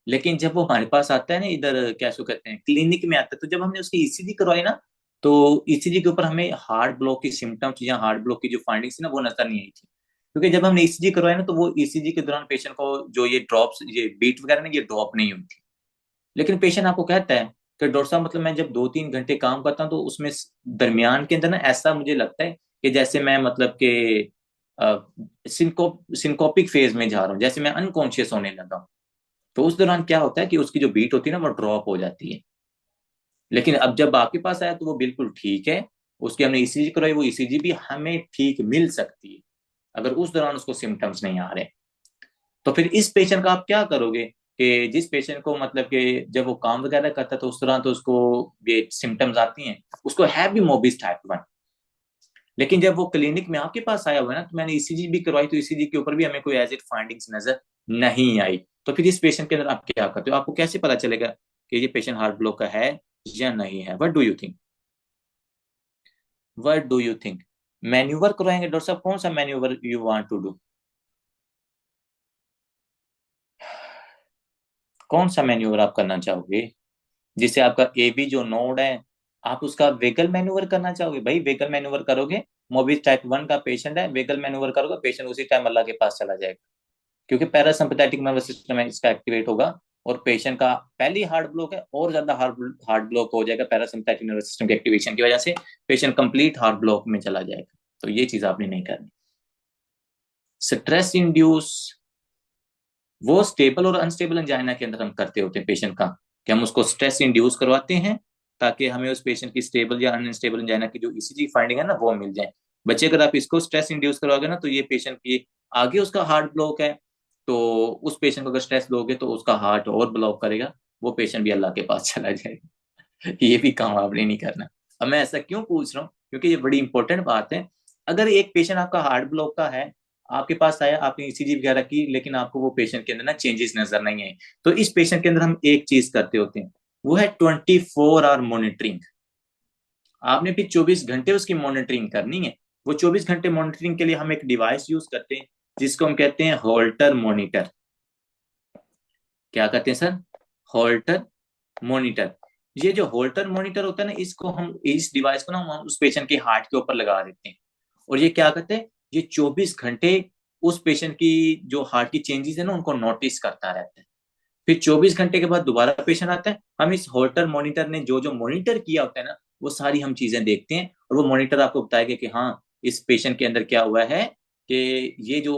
लेकिन जब वो हमारे पास आता है ना, इधर क्या सो कहते हैं क्लिनिक में आता है, तो जब हमने उसकी ईसीजी करवाई ना, तो ईसीजी के ऊपर हमें हार्ट ब्लॉक की सिम्टम्स या हार्ट ब्लॉक की जो फाइंडिंग्स थी ना, वो नजर नहीं आई थी। क्योंकि जब हमने ईसीजी करवाया ना, तो वो ईसीजी के दौरान पेशेंट को जो ये ड्रॉप्स, ये बीट वगैरह ना, ये ड्रॉप नहीं हुई थी। लेकिन पेशेंट आपको कहता है कि डॉक्टर साहब मतलब मैं जब 2-3 घंटे काम करता हूँ, तो उसमें दरमियान के अंदर ना ऐसा मुझे लगता है कि जैसे मैं मतलब कि सिंकोपिक फेज में जा रहा हूँ, जैसे मैं अनकॉन्शियस होने लगा हूँ। तो उस दौरान क्या होता है कि उसकी जो बीट होती है ना, वो ड्रॉप हो जाती है। लेकिन अब जब आपके पास आया तो वो बिल्कुल ठीक है, उसकी हमने ईसीजी करवाई, वो ईसीजी भी हमें ठीक मिल सकती है अगर उस दौरान उसको सिम्टम्स नहीं आ रहे। तो फिर इस पेशेंट का आप क्या करोगे कि जिस पेशेंट को मतलब कि जब वो काम वगैरह करता है तो उस दौरान तो उसको ये सिम्टम्स आती हैं, उसको है भी मोबिस टाइप 1, लेकिन जब वो क्लिनिक में आपके पास आया हुआ है ना, तो मैंने ईसीजी भी करवाई, तो ईसीजी के ऊपर भी हमें कोई एज इट फाइंडिंग्स नजर नहीं आई। तो फिर इस पेशेंट के अंदर आप क्या करते हो, आपको कैसे पता चलेगा कि ये पेशेंट हार्ट ब्लॉक का है या नहीं है? What do you think? What do you think? Manoeuvre करवाएंगे डॉक्टर साहब? कौन सा manoeuvre you want to do? कौन सा मैन्यूवर आप करना चाहोगे जिससे आपका ए बी जो नोड है, आप उसका वेगल मैन्यूवर करना चाहोगे? भाई वेगल मैन्यूवर करोगे, मोबिस टाइप 1 का पेशेंट है, वेगल मैन्यूवर करोगे, पेशेंट उसी टाइम अल्लाह के पास चला जाएगा, क्योंकि पैरासिम्पैथेटिक नर्वस सिस्टम है इसका एक्टिवेट होगा, और पेशेंट का पहली हार्ट ब्लॉक है, और ज्यादा हार्ट ब्लॉक हो जाएगा पैरासिम्पैथेटिक नर्वस सिस्टम के एक्टिवेशन की वजह से, पेशेंट कंप्लीट हार्ट ब्लॉक में चला जाएगा। तो ये चीज आपने नहीं करनी। स्ट्रेस इंड्यूस, वो स्टेबल और अनस्टेबल एंजाइना के अंदर हम करते होते हैं पेशेंट का, कि हम उसको स्ट्रेस इंड्यूस करवाते हैं ताकि हमें उस पेशेंट की स्टेबल या अनस्टेबल एंजाइना की जो ईसीजी फाइंडिंग है ना, वो मिल जाए। बच्चे अगर आप इसको स्ट्रेस इंड्यूस करवाओगे ना, तो ये पेशेंट की आगे उसका हार्ट ब्लॉक है, तो उस पेशेंट को अगर स्ट्रेस दोगे तो उसका हार्ट और ब्लॉक करेगा, वो पेशेंट भी अल्लाह के पास चला जाएगा। ये भी काम आपने नहीं करना। अब मैं ऐसा क्यों पूछ रहा हूँ, क्योंकि ये बड़ी इंपॉर्टेंट बात है। अगर एक पेशेंट आपका हार्ट ब्लॉक का है, आपके पास आया, आपने ईसीजी वगैरह की, लेकिन आपको वो पेशेंट के अंदर ना चेंजेस नजर नहीं आए, तो इस पेशेंट के अंदर हम एक चीज करते होते हैं, वो है 24 आवर मॉनिटरिंग। आपने फिर 24 घंटे उसकी मॉनिटरिंग करनी है। वो 24 घंटे मॉनिटरिंग के लिए हम एक डिवाइस यूज करते हैं, जिसको हम कहते हैं होल्टर मॉनिटर। क्या कहते हैं सर? Holter monitor. ये जो होल्टर मॉनिटर होता है ना, इसको हम, इस डिवाइस को ना हम उस पेशेंट के हार्ट के ऊपर लगा देते हैं, और ये क्या करते हैं, ये 24 घंटे उस पेशेंट की जो हार्ट की चेंजेस है ना, उनको नोटिस करता रहता है। फिर 24 घंटे के बाद दोबारा पेशेंट आता है, हम इस होल्टर मॉनिटर ने जो जो मॉनिटर किया होता है ना, वो सारी हम चीजें देखते हैं, और वो मॉनिटर आपको बताएगा कि हाँ, इस पेशेंट के अंदर क्या हुआ है, कि ये जो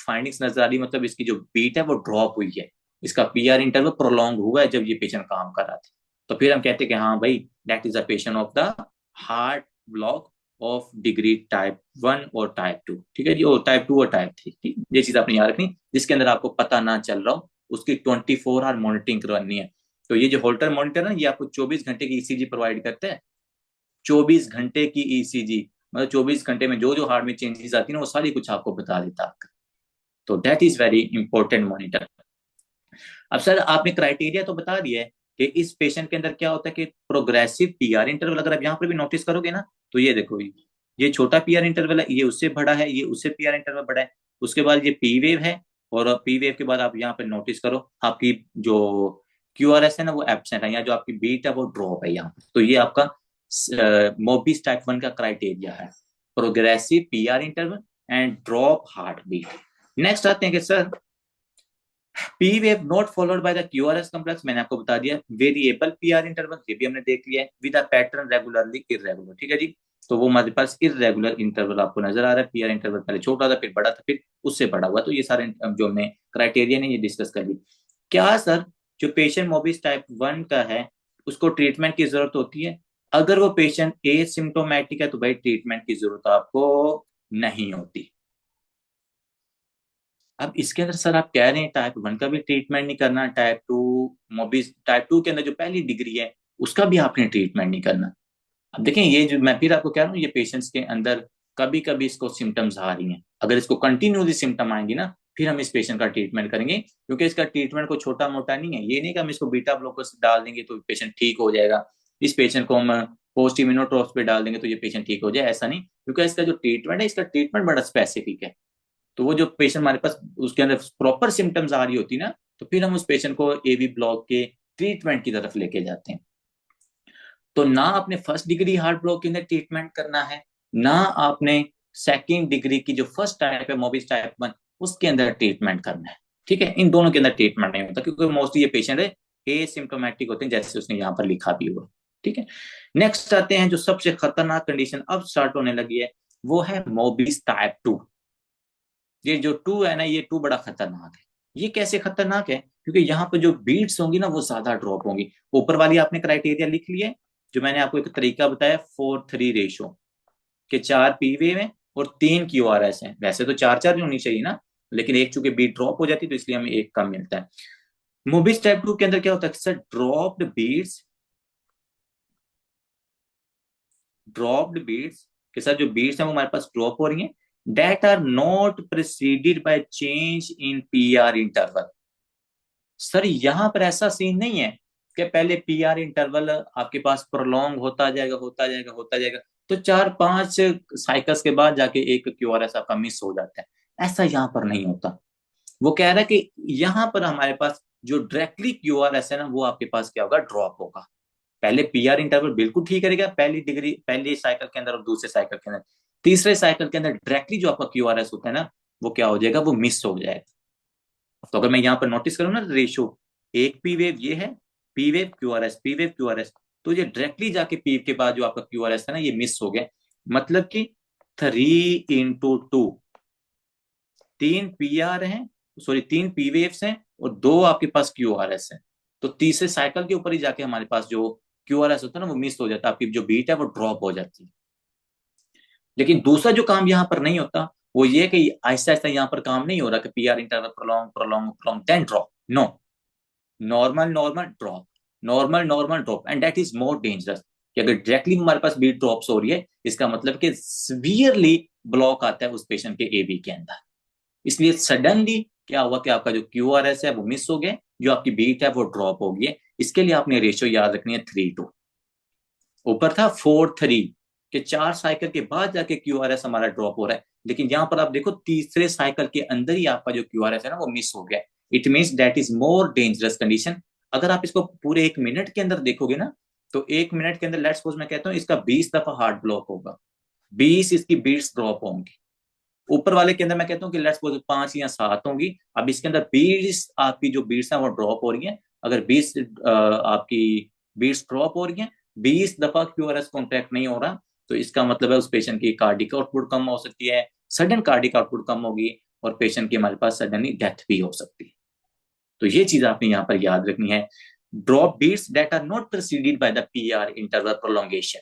फाइंडिंग्स नजर आ रही, मतलब इसकी जो बीट है वो ड्रॉप हुई है, इसका पीआर इंटरवल प्रोलॉन्ग हुआ है जब ये पेशेंट काम कर रहा था। तो फिर हम कहते हैं कि हाँ भाई, that is a patient of the heart block of degree type 1 और टाइप 2। ठीक है जी, और टाइप 2 और टाइप 3, ठीक, ये चीज आपने याद रखनी, जिसके अंदर आपको पता ना चल रहा हो, उसकी 24 आवर मॉनिटरिंग करवानी है। तो ये जो होल्टर मॉनिटर है, ये आपको 24 घंटे की ईसीजी प्रोवाइड करता है। 24 घंटे की ईसीजी, मतलब 24 घंटे में जो जो हार्ट में चेंजेस आती है ना, वो सारी कुछ आपको बता देता है। तो that is very important monitor. अब सर आपने क्राइटेरिया तो बता दिया है कि इस पेशेंट के अंदर क्या होता है कि प्रोग्रेसिव पीआर इंटरवल, अगर आप यहाँ पर भी नोटिस करोगे ना, तो ये देखो, ये छोटा पीआर इंटरवल है, ये उससे बड़ा है, ये उससे पीआर इंटरवल बड़ा है, उसके बाद ये पी वेव है, और पी वेव के बाद आप यहाँ पे नोटिस करो, आपकी जो क्यूआरएस है ना, वो एब्सेंट है, या जो आपकी बीट है वो ड्रॉप है यहाँ पे। तो ये आपका मोबिस टाइप 1 का क्राइटेरिया है, progressive PR interval and drop heartbeat. Next आते हैं कि sir P wave not followed by the QRS complex, मैंने आपको बता दिया। वेरिएबल पीआर इंटरवल, ये भी हमने देख लिया है, with a pattern regularly irregular. ठीक है जी, तो वो हमारे पास इरेगुलर इंटरवल आपको नजर आ रहा है, पीआर इंटरवल पहले छोटा था, फिर बड़ा था, फिर उससे बड़ा हुआ। तो ये सारे जो हमने क्राइटेरिया ने ये डिस्कस कर ली। क्या सर जो पेशेंट मोबिस टाइप 1 का है, उसको ट्रीटमेंट की जरूरत होती है? अगर वो पेशेंट एसिम्टोमेटिक है, तो भाई ट्रीटमेंट की जरूरत आपको नहीं होती। अब इसके अंदर सर आप कह रहे हैं टाइप 1 का भी ट्रीटमेंट नहीं करना, टाइप 2 मोबिस टाइप 2 के अंदर जो पहली डिग्री है, उसका भी आपने ट्रीटमेंट नहीं करना। अब देखें, ये जो मैं फिर आपको कह रहा हूँ, ये पेशेंट्स के अंदर कभी कभी इसको सिम्टम्स आ रही हैं, अगर इसको कंटिन्यूसली सिम्टम आएंगी ना, फिर हम इस पेशेंट का ट्रीटमेंट करेंगे, क्योंकि इसका ट्रीटमेंट को छोटा मोटा नहीं है। ये नहीं कि हम इसको बीटा ब्लॉकर्स डाल देंगे तो पेशेंट ठीक हो जाएगा, इस पेशेंट को हम पोस्ट इम्यूनोट्रोप्स पे डाल देंगे तो ये पेशेंट ठीक हो जाए, ऐसा नहीं। क्योंकि इसका जो ट्रीटमेंट है, इसका ट्रीटमेंट बड़ा स्पेसिफिक है। तो वो जो पेशेंट हमारे पास उसके अंदर प्रॉपर सिम्टम्स आ रही होती ना, तो फिर हम उस पेशेंट को एवी ब्लॉक के ट्रीटमेंट की तरफ लेके जाते हैं। तो ना आपने फर्स्ट डिग्री हार्ट ब्लॉक के अंदर ट्रीटमेंट करना है, ना आपने सेकेंड डिग्री की जो फर्स्ट टाइप है मोबिस टाइप 1 उसके अंदर ट्रीटमेंट करना है। ठीक है, इन दोनों के अंदर ट्रीटमेंट नहीं होता, क्योंकि मोस्टली ये पेशेंट है एसिम्टोमेटिक होते हैं, जैसे उसने यहाँ पर लिखा भी हुआ। ठीक है, नेक्स्ट आते हैं जो सबसे खतरनाक कंडीशन अब स्टार्ट होने लगी है, वो है मोबिस टाइप 2। ये जो 2 है ना, ये 2 बड़ा खतरनाक है। ये कैसे खतरनाक है? क्योंकि यहाँ पे जो बीट्स होंगी ना वो ज्यादा ड्रॉप होंगी। ऊपर वाली आपने क्राइटेरिया लिख लिया है, जो मैंने आपको एक तरीका बताया 4:3 रेशो के 4 पी वेव है और 3 क्यू आर एस है। वैसे तो 4-4 होनी चाहिए ना, लेकिन एक चूंकि बीट ड्रॉप हो जाती है तो इसलिए हमें एक कम मिलता है। मूवी टाइप 2 के अंदर क्या होता है सर? ड्रॉप्ड बीट्स के साथ जो बीट्स हैं वो हमारे पास ड्रॉप हो रही हैं, that are not preceded by change in PR interval. Sir यहाँ पर ऐसा सीन नहीं है कि पहले पीआर इंटरवल आपके पास प्रोलॉन्ग होता जाएगा होता जाएगा होता जाएगा, तो 4-5 साइकिल्स के बाद जाके एक क्यूआरएस आपका मिस हो जाता है। ऐसा यहाँ पर नहीं होता। वो कह रहा है कि यहाँ पर हमारे पास जो डायरेक्टली क्यूआरएस है ना, वो आपके पास क्या होगा? ड्रॉप होगा। पहले पीआर इंटरवल बिल्कुल ठीक करेगा पहली डिग्री पहली साइकिल के अंदर और दूसरे साइकिल के अंदर, तीसरे साइकिल के अंदर डायरेक्टली जो आपका क्यूआरएस होता है ना, वो क्या हो जाएगा? वो मिस हो जाएगा। तो अगर मैं यहाँ पर नोटिस करूँ ना रेशियो, एक पी वेव ये है, P wave QRS, P wave QRS, तो ये डायरेक्टली जाके पी के बाद जो आपका क्यूआरएस है ना, ये मिस हो गया। मतलब कि 3 × 2, 3 पी आर है, सॉरी 3 पी वेव्स हैं और 2 आपके पास क्यू आर एस है। तो तीसरे साइकिल के ऊपर ही जाके हमारे पास जो क्यू आर एस होता है ना, वो मिस हो जाता है, आपकी जो बीट है वो ड्रॉप हो जाती है। लेकिन दूसरा जो काम यहाँ पर नहीं होता वो ये कि आहिस्ता आहिस्ता यहाँ पर काम नहीं हो रहा कि P R interval prolong prolong prolong then drop. No, normal normal drop, normal normal drop, and that is more dangerous. कि अगर डायरेक्टली हमारे पास बीट ड्रॉप्स हो रही है, इसका मतलब कि सीवियरली ब्लॉक आता है उस पेशेंट के एबी के अंदर। इसलिए सडनली क्या हुआ कि आपका जो क्यू आर एस है वो मिस हो गया, जो आपकी बीट है वो ड्रॉप हो गई है। इसके लिए आपने रेशियो याद रखनी है 3:2। ऊपर था 4:3 के 4 साइकिल के बाद जाके क्यू आर एस हमारा ड्रॉप हो रहा है, लेकिन यहां पर आप देखो तीसरे साइकिल के अंदर ही आपका जो क्यू आर एस है ना वो मिस हो गया। It means that is more dangerous condition. अगर आप इसको पूरे 1 मिनट के अंदर देखोगे ना, तो 1 मिनट के अंदर लेट्स सपोज मैं कहता हूँ इसका 20 दफा हार्ट ब्लॉक होगा, 20 इसकी बीट्स ड्रॉप होंगी। ऊपर वाले के अंदर मैं कहता हूँ कि लेट्स सपोज 5 या 7 होंगी। अब इसके अंदर 20 आपकी जो बीट्स हैं वो ड्रॉप हो रही हैं। अगर 20 आपकी बीट्स ड्रॉप हो रही हैं, 20 दफा क्यूआरएस कॉन्ट्रैक्ट नहीं हो रहा, तो इसका मतलब है उस पेशेंट की कार्डिक आउटपुट कम हो सकती है, सडन कार्डिक आउटपुट कम होगी और पेशेंट की हमारे पास सडनली डेथ भी हो सकती है। तो ये चीज आपने यहाँ पर याद रखनी है। Drop beats that are not preceded by the PR interval prolongation,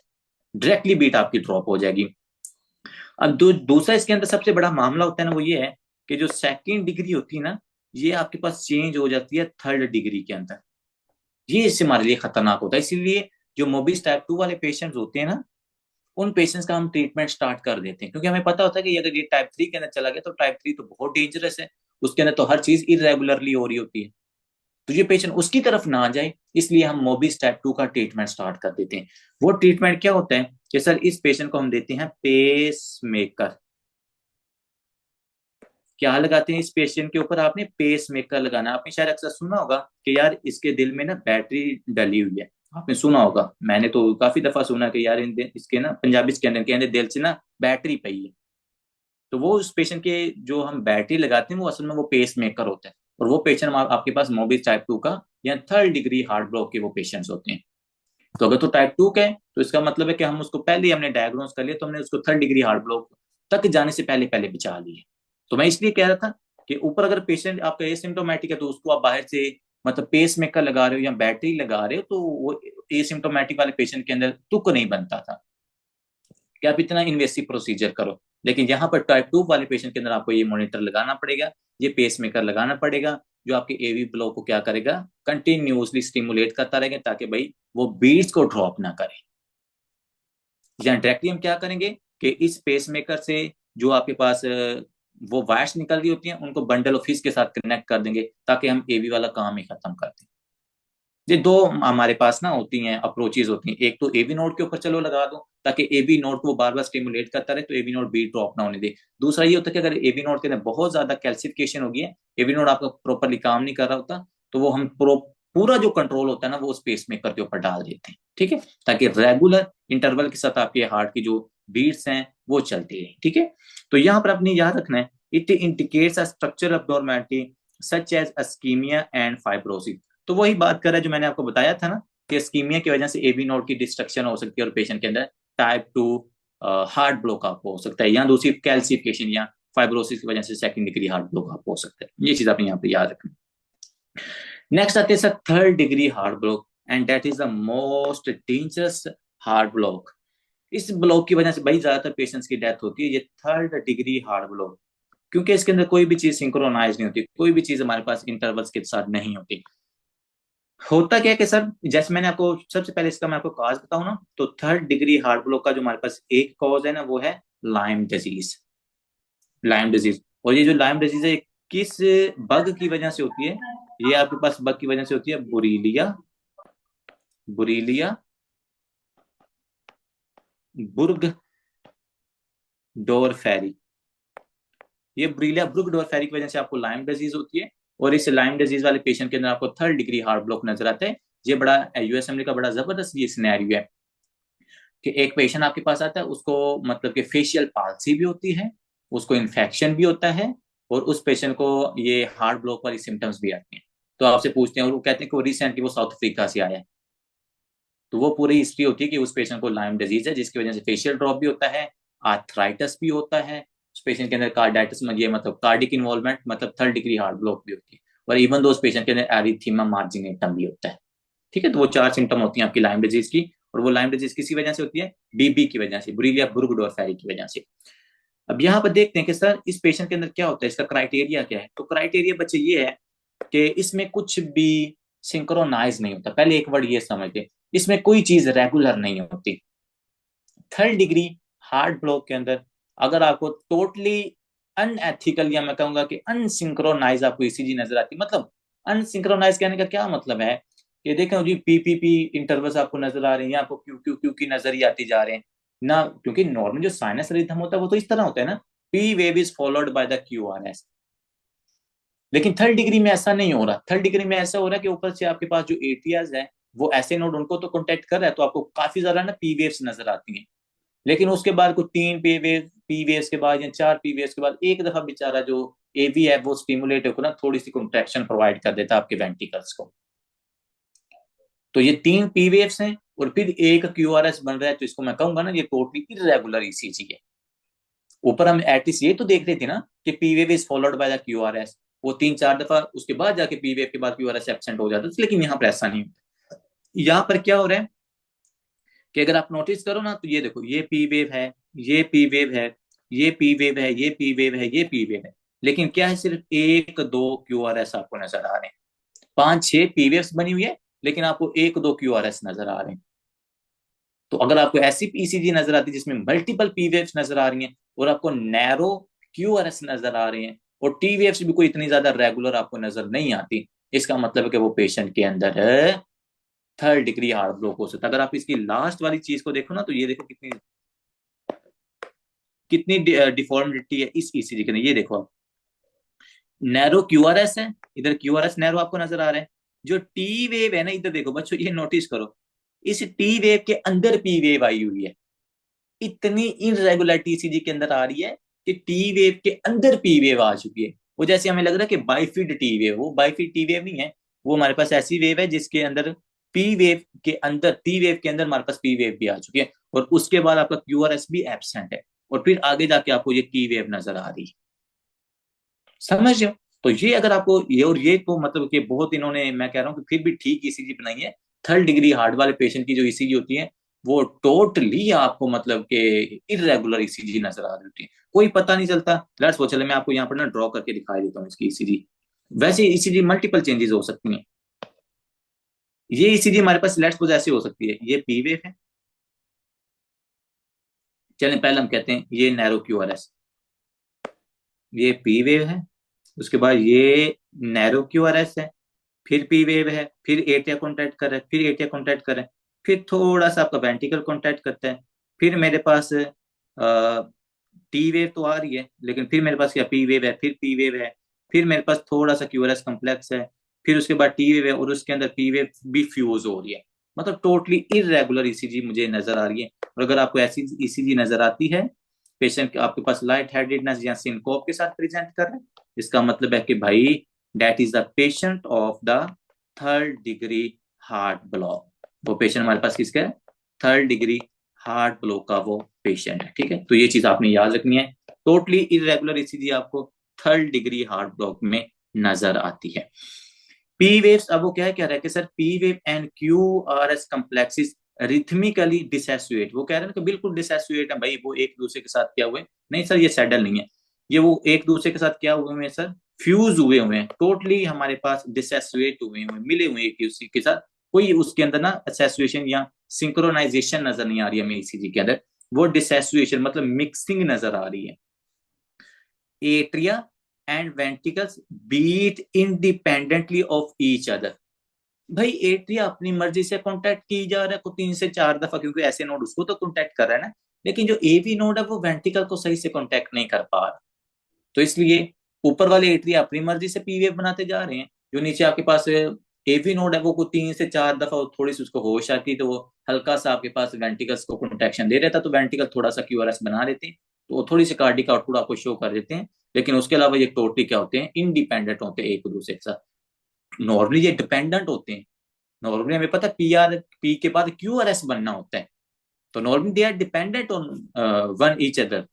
directly beat आपकी ड्रॉप हो जाएगी। अब दूसरा इसके अंदर सबसे बड़ा मामला होता है ना, वो ये है कि जो सेकंड डिग्री होती है ना, ये आपके पास चेंज हो जाती है थर्ड डिग्री के अंदर। ये इससे हमारे लिए खतरनाक होता है। इसीलिए जो मोबिस टाइप 2 वाले पेशेंट्स होते हैं ना, उन पेशेंट्स का हम ट्रीटमेंट स्टार्ट कर देते हैं, क्योंकि हमें पता होता है कि अगर ये टाइप 3 के अंदर चला गया तो टाइप 3 तो बहुत डेंजरस है, उसके अंदर तो हर चीज इरेगुलरली हो रही होती है। तो ये पेशेंट उसकी तरफ ना आ जाए, इसलिए हम मोबिस टाइप 2 का ट्रीटमेंट स्टार्ट कर देते हैं। वो ट्रीटमेंट क्या होता है कि सर इस पेशेंट को हम देते हैं पेस मेकर। क्या लगाते हैं इस पेशेंट के ऊपर? आपने पेस मेकर लगाना। आपने शायद अक्सर सुना होगा कि यार इसके दिल में ना बैटरी डली हुई है। आपने सुना होगा, मैंने तो काफी दफा सुना कि यार इसके ना पंजाबी के अंदर दिल से ना बैटरी पई है। तो वो उस पेशेंट के जो हम बैटरी लगाते हैं वो असल में वो पेस मेकर होता है। और वो पेशेंट आपके पास मोबिस टाइप 2 का या थर्ड डिग्री हार्ट ब्लॉक के वो पेशेंट्स होते हैं। तो अगर तो टाइप 2 का है तो इसका मतलब है कि हम उसको पहले ही हमने डायग्नोज कर लिया, तो हमने उसको थर्ड डिग्री हार्ट ब्लॉक तक जाने से पहले पहले बचा लिया। तो मैं इसलिए कह रहा था कि ऊपर अगर पेशेंट आपका एसिम्टोमेटिक है तो उसको आप बाहर से मतलब पेस मेकर लगा रहे हो या बैटरी लगा रहे हो, तो वो एसिम्टोमेटिक वाले पेशेंट के अंदर तुक नहीं बनता था कि आप इतना इन्वेसिव प्रोसीजर करो। लेकिन यहाँ पर टाइप 2 वाले पेशेंट के अंदर आपको ये मॉनिटर लगाना पड़ेगा, ये पेस मेकर लगाना पड़ेगा, जो आपके एवी ब्लॉक को क्या करेगा? कंटिन्यूसली स्टिमुलेट करता रहेगा, ताकि भाई वो बीट्स को ड्रॉप ना करे। या डायरेक्टली हम क्या करेंगे कि इस पेस मेकर से जो आपके पास वो वायर्स निकल रही होती हैं, उनको बंडल ऑफ हिस के साथ कनेक्ट कर देंगे ताकि हम एवी वाला काम ही खत्म कर दें। ये दो हमारे पास ना होती हैं अप्रोचेज होती हैं, एक तो एवी नोड के ऊपर चलो लगा दो ताकि एवी नोड को बार बार स्टिमुलेट करता रहे तो एवी नोड बीट ड्रॉप ना होने दे। दूसरा ये होता है कि अगर एवी नोड के अंदर बहुत ज्यादा कैल्सिफिकेशन होगी है, एवी नोड आपका प्रॉपरली काम नहीं कर रहा होता, तो वो हम पूरा जो कंट्रोल होता है ना वो उस पेस मेकर के ऊपर डाल देते हैं, ठीक है, ताकि रेगुलर इंटरवल के साथ आपके हार्ट की जो बीट्स हैं वो चलती रहे, ठीक है। तो यहाँ पर अपने याद रखना है, it indicates a structural abnormality such as ischaemia and fibrosis. तो वही बात कर रहा है जो मैंने आपको बताया था ना कि स्कीमिया की वजह से एबी नोड की डिस्ट्रक्शन हो सकती है और पेशेंट के अंदर टाइप 2 हार्ट ब्लॉक आपको हो सकता है, या दूसरी कैल्सिफिकेशन या फाइब्रोसिस की वजह से सेकंड डिग्री हार्ट ब्लॉक आपको हो सकता है। ये चीज आपने यहाँ पे याद रखनी। नेक्स्ट आते हैं third degree heart block, and that is the most dangerous heart block. इस ब्लॉक की वजह से भाई ज्यादातर पेशेंट्स की डेथ होती है, ये थर्ड डिग्री हार्ट ब्लॉक, क्योंकि इसके अंदर कोई भी चीज सिंक्रोनाइज नहीं होती, कोई भी चीज हमारे पास इंटरवल्स के साथ नहीं होती। होता क्या है कि सर जैसे मैंने आपको सबसे पहले इसका मैं आपको कॉज बताऊं ना, तो थर्ड डिग्री हार्ट ब्लॉक का जो हमारे पास एक कॉज है ना वो है लाइम डिजीज। लाइम डिजीज, और ये जो लाइम डिजीज है किस बग की वजह से होती है, ये आपके पास बग की वजह से होती है बुरीलिया, बुरीलिया बुर्ग डोरफेरी। ये बुरीलिया बुर्ग डोरफेरी की वजह से आपको लाइम डिजीज होती है, और इस लाइम डिजीज वाले पेशेंट के अंदर आपको थर्ड डिग्री हार्ट ब्लॉक नजर आता है। ये बड़ा यूएसएमडी का बड़ा जबरदस्त ये सिनेरियो है कि एक पेशेंट आपके पास आता है, उसको मतलब कि फेशियल पाल्सी भी होती है, उसको इन्फेक्शन भी होता है, और उस पेशेंट को ये हार्ट ब्लॉक वाली सिम्टम्स भी आती हैं। तो आपसे पूछते हैं और वो कहते हैं कि वो रिसेंटली वो साउथ अफ्रीका से आया है, तो वो पूरी हिस्ट्री होती है कि उस पेशेंट को लाइम डिजीज है जिसकी वजह से फेशियल ड्रॉप भी होता है, आर्थराइटिस भी होता है, उस पेशेंट के अंदर कार्डाइटिस में ये मतलब कार्डिक इन्वॉल्वमेंट मतलब थर्ड डिग्री हार्ट ब्लॉक भी होती है, और इवन दो उस पेशेंट के अंदर एरिथीमा मार्जिनेटम भी होता है, ठीक है। तो वो चार सिम्टम होती हैं आपकी लाइम डिजीज की, और वो लाइम डिजीज किसी वजह से होती है, बीबी की वजह से, बुरीलिया बुर्गडोरफेरी की वजह से। अब यहाँ पर देखते हैं कि सर इस पेशेंट के अंदर क्या होता है, इसका क्राइटेरिया क्या है। तो क्राइटेरिया बच्चे ये है कि इसमें कुछ भी सिंक्रोनाइज नहीं होता, पहले एक वर्ड ये समझते, इसमें कोई चीज रेगुलर नहीं होती। थर्ड डिग्री हार्ट ब्लॉक के अंदर अगर आपको टोटली अनएथिकल या मैं कहूंगा कि अनसिंक्रोनाइज आपको ईसीजी नजर आती, मतलब अनसिंक्रोनाइज कहने का क्या मतलब है कि देखें जी पीपीपी इंटरवल्स आपको नजर आ रहे हैं, आपको क्यू क्यू क्यू की नजर ही आती जा रहे हैं ना, क्योंकि नॉर्मल जो साइनस रिदम होता है वो तो इस तरह होता है ना, P wave is followed by the Q R S. लेकिन थर्ड डिग्री में ऐसा नहीं हो रहा, थर्ड डिग्री में ऐसा हो रहा है कि ऊपर से आपके पास जो एटीआज है वो ऐसे नोड उनको तो कॉन्टेक्ट कर रहा है, तो आपको काफी ज्यादा ना पी वेव्स नजर आती हैं। लेकिन उसके बाद कुछ तीन पी वेव्स के बाद या चार पी वेव्स के बाद एक दफा बेचारा जो एवी है वो स्टिमुलेट होकर ना थोड़ी सी कॉन्ट्रैक्शन प्रोवाइड कर देता है आपके वेंटिकल्स को। तो ये तीन पी वेव्स हैं और फिर एक क्यूआरएस बन रहा है, तो इसको मैं कहूंगा ना ये टोटली इरेगुलर ईसीजी है। ऊपर हम एटलीस्ट ये तो देख रहे थे ना कि P wave is followed by the QRS, वो तीन चार दफा उसके बाद जाके पी वेव के बाद क्यूआरएस एब्सेंट हो जाता है, लेकिन यहाँ पर ऐसा नहीं होता। यहाँ पर क्या हो रहा है कि अगर आप नोटिस करो ना तो ये देखो ये पी वेव है, ये पी वेव है, ये पी वेव है, ये पी वेव है, ये पी वेव है, लेकिन क्या है सिर्फ एक दो क्यूआरएस आपको नजर आ रहे हैं। पांच छह पी वेव्स बनी हुई है लेकिन आपको एक दो क्यूआरएस नजर आ रहे हैं। तो अगर आपको ऐसी ईसीजी नजर आती है जिसमें मल्टीपल पी वेव्स नजर आ रही हैं और आपको नैरो क्यूआरएस नजर आ रहे हैं और टी वेव्स भी कोई इतनी ज्यादा रेगुलर आपको नजर नहीं आती, इसका मतलब है कि वो पेशेंट के अंदर थर्ड डिग्री हार्ट ब्लॉक हो सकता है। अगर आप इसकी लास्ट वाली चीज को देखो ना तो ये देखो कितनी कितनी डिफॉर्मिटी है इस ईसीजी के अंदर, ये देखो आप नैरो क्यूआरएस है, इधर क्यूआरएस नैरो आपको नजर आ रहा है, जो टी वेव है ना इधर देखो बच्चों ये नोटिस करो, इस टी वेव के अंदर पी वेव आई हुई है, इतनी इनरेगुलरिटी ईसीजी के अंदर आ रही है कि टी वेव के अंदर पी वेव आ चुकी है। वो जैसे हमें लग रहा है कि बाइफिड टी वेव, वो बाइफिड टी वेव नहीं है, वो हमारे पास ऐसी वेव है जिसके अंदर पी वेव के अंदर टी वेव के अंदर हमारे पास पी वेव भी आ चुकी है, और उसके बाद आपका क्यूआरएस भी एब्सेंट है, और फिर आगे जाके आपको ये टी वेव नजर आ रही है। समझ रहे हो। तो ये अगर आपको ये और ये तो मतलब कि बहुत इन्होंने मैं कह रहा हूँ कि फिर भी ठीक ईसीजी बनाई है। थर्ड डिग्री हार्ट वाले पेशेंट की जो ईसीजी होती है वो टोटली आपको मतलब कि इरेगुलर ईसीजी नजर आ रही होती है, कोई पता नहीं चलता। लेट्स वो चले मैं आपको यहाँ पर ना ड्रॉ करके दिखाई देता हूँ इसकी ईसीजी। वैसे ईसीजी मल्टीपल चेंजेस हो सकती हैं। ये ईसीजी हमारे पास लेट्स सपोज ऐसे हो सकती है, ये पी वेव है, चलें पहले हम कहते हैं ये नैरो क्यूआरएस, ये पी वेव है, उसके बाद ये नैरो क्यूआरएस है, फिर पी वेव है, फिर एटिया कॉन्टैक्ट कर रहा है, फिर एटिया कॉन्टैक्ट कर रहा है, फिर थोड़ा सा आपका वेंटिकल कॉन्टैक्ट करता है, फिर मेरे पास टी वेव तो आ रही है, लेकिन फिर मेरे पास क्या पी वेव है, फिर पी वेव है, फिर मेरे पास थोड़ा सा क्यूआरएस कॉम्प्लेक्स है, फिर उसके बाद टी वेव है और उसके अंदर पी वेव भी फ्यूज हो रही है। मतलब टोटली इरेगुलर ईसीजी मुझे नजर आ रही है। और अगर आपको ऐसी ईसीजी नजर आती है, पेशेंट आपके पास लाइट हेडेडनेस या सिनकोप के साथ प्रेजेंट कर रहे हैं, इसका मतलब है कि भाई that is the patient of the third degree heart block. वो पेशेंट हमारे पास किसका है? थर्ड डिग्री हार्ट ब्लॉक का वो पेशेंट है। ठीक है, तो ये चीज आपने याद रखनी है। टोटली इरेगुलर ईसीजी आपको थर्ड डिग्री हार्ट ब्लॉक में नजर आती है। पी वेव्स, अब वो क्या है, कह रहा है कि sir P wave and Q R S complexes rhythmically dissociate. वो कह रहे हैं कि बिल्कुल डिसोसिएट है भाई, वो एक दूसरे के साथ क्या हुए? नहीं सर, ये सैडल नहीं है, ये वो एक दूसरे के साथ क्या हुए हैं सर? फ्यूज हुए हुए हैं, टोटली हमारे पास डिसोसिएट हुए हुए, मिले हुए एक दूसरे के साथ। कोई उसके अंदर ना एसोसिएशन या सिंक्रोनाइजेशन नजर नहीं आ रही है हमें ईसीजी के अंदर। वो डिसोसिएशन मतलब मिक्सिंग नजर आ रही है। Atria and ventricles beat independently of each other. भाई एट्रिया अपनी मर्जी से कांटेक्ट की जा रहा है को 3 से 4 दफा, क्योंकि ऐसे नोड उसको तो कांटेक्ट कर रहा है ना, लेकिन जो एवी नोड है वो वेंट्रिकल को सही से कांटेक्ट नहीं कर पा रहा। तो इसलिए ऊपर वाले एट्रिया अपनी मर्जी से पी वेव बनाते जा रहे हैं, जो नीचे आपके पास एवी नोड है वो को 3 से 4 दफा थोड़ी सी उसको होश आती तो वो हल्का सा आपके पास वेंट्रिकल्स को कॉन्ट्रैक्शन दे रहता, तो वेंट्रिकल थोड़ा सा क्यूआरएस बना देते हैं, तो वो थोड़ी सी कार्डिक आउटपुट आपको शो कर देते हैं। लेकिन उसके अलावा ये टोटली क्या होते हैं? इंडिपेंडेंट होते हैं एक दूसरे के साथ। नॉर्मली ये डिपेंडेंट होते हैं। नॉर्मली हमें पता है पी आर पी के बाद क्यू आर एस बनना होता है, तो normally they are dependent on one each other.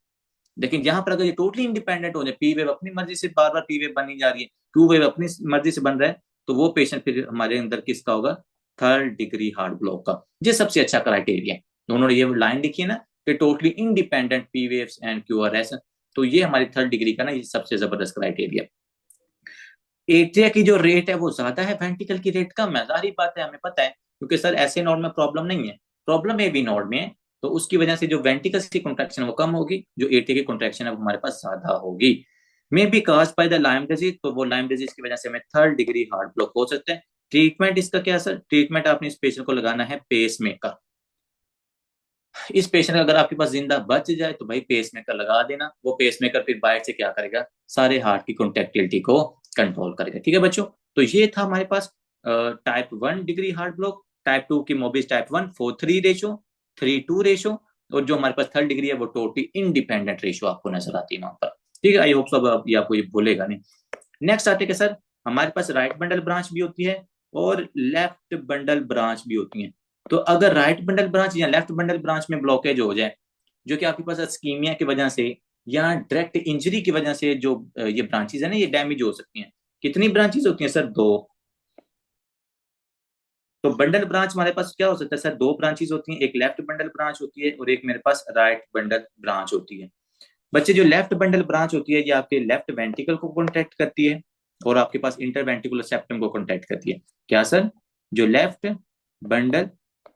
लेकिन यहाँ पर अगर ये टोटली इंडिपेंडेंट हो जाए, पी वेव अपनी मर्जी से बार बार पी वेव बनी जा रही है, क्यू वेव अपनी मर्जी से बन रहा है, तो वो पेशेंट फिर हमारे अंदर किसका होगा? थर्ड डिग्री हार्ट ब्लॉक का। ये सबसे अच्छा क्राइटेरिया है। तो उन्होंने ये लाइन लिखी है ना कि totally independent P waves and Q R S, तो ये हमारी थर्ड डिग्री का ना ये सबसे जबरदस्त क्राइटेरिया। एट्रिया की जो रेट है वो ज्यादा है, वेंट्रिकल की रेट कम है, जाहिर बात है, हमें पता है, क्योंकि सर ऐसे नोड में प्रॉब्लम नहीं है, प्रॉब्लम एवी नोड में है। तो उसकी वजह से जो वेंट्रिकल्स की कॉन्ट्रैक्शन है वो कम होगी, जो एट्रिया की कॉन्ट्रैक्शन है वो हमारे पास ज्यादा होगी। May be cause by the Lyme disease, तो वो लाइम डिजीज की वजह से हमें थर्ड डिग्री हार्ट ब्लॉक हो सकता है। ट्रीटमेंट इसका क्या है सर? ट्रीटमेंट आपने इस पेशेंट को लगाना है पेस मेकर। इस पेशेंट अगर आपके पास जिंदा बच जाए तो भाई पेस मेकर लगा देना। वो पेस मेकर फिर बाहर से क्या करेगा? सारे हार्ट की कॉन्ट्रेक्टिलिटी को कंट्रोल करेगा। ठीक है बच्चों, तो ये था हमारे पास type 1 degree heart block, type 2 की मोबिस टाइप 1 4:3 रेशो, 3:2 रेशो, और जो हमारे पास थर्ड डिग्री है वो टोटली इंडिपेंडेंट रेशो आपको नजर आती है वहां पर। ठीक है, आई होप सब ये आपको ये बोलेगा नहीं। नेक्स्ट आते हैं सर, हमारे पास राइट बंडल ब्रांच भी होती है और लेफ्ट बंडल ब्रांच भी होती है। तो अगर राइट बंडल ब्रांच या लेफ्ट बंडल ब्रांच में ब्लॉकेज हो जाए, जो कि आपके पास स्कीमिया की वजह से या डायरेक्ट इंजरी की वजह से जो ये ब्रांचेज है ना ये डैमेज हो सकती हैं। कितनी ब्रांचेज होती हैं सर? 2। तो बंडल ब्रांच हमारे पास क्या हो सकता है सर? 2 ब्रांचेज होती हैं, एक लेफ्ट बंडल ब्रांच होती है और एक मेरे पास राइट बंडल ब्रांच होती है। बच्चे जो लेफ्ट बंडल ब्रांच होती है ये आपके लेफ्ट वेंट्रिकल को कॉन्ट्रैक्ट करती है और आपके पास इंटरवेंट्रिकुलर सेप्टम को कॉन्ट्रैक्ट करती है। क्या सर? जो लेफ्ट बंडल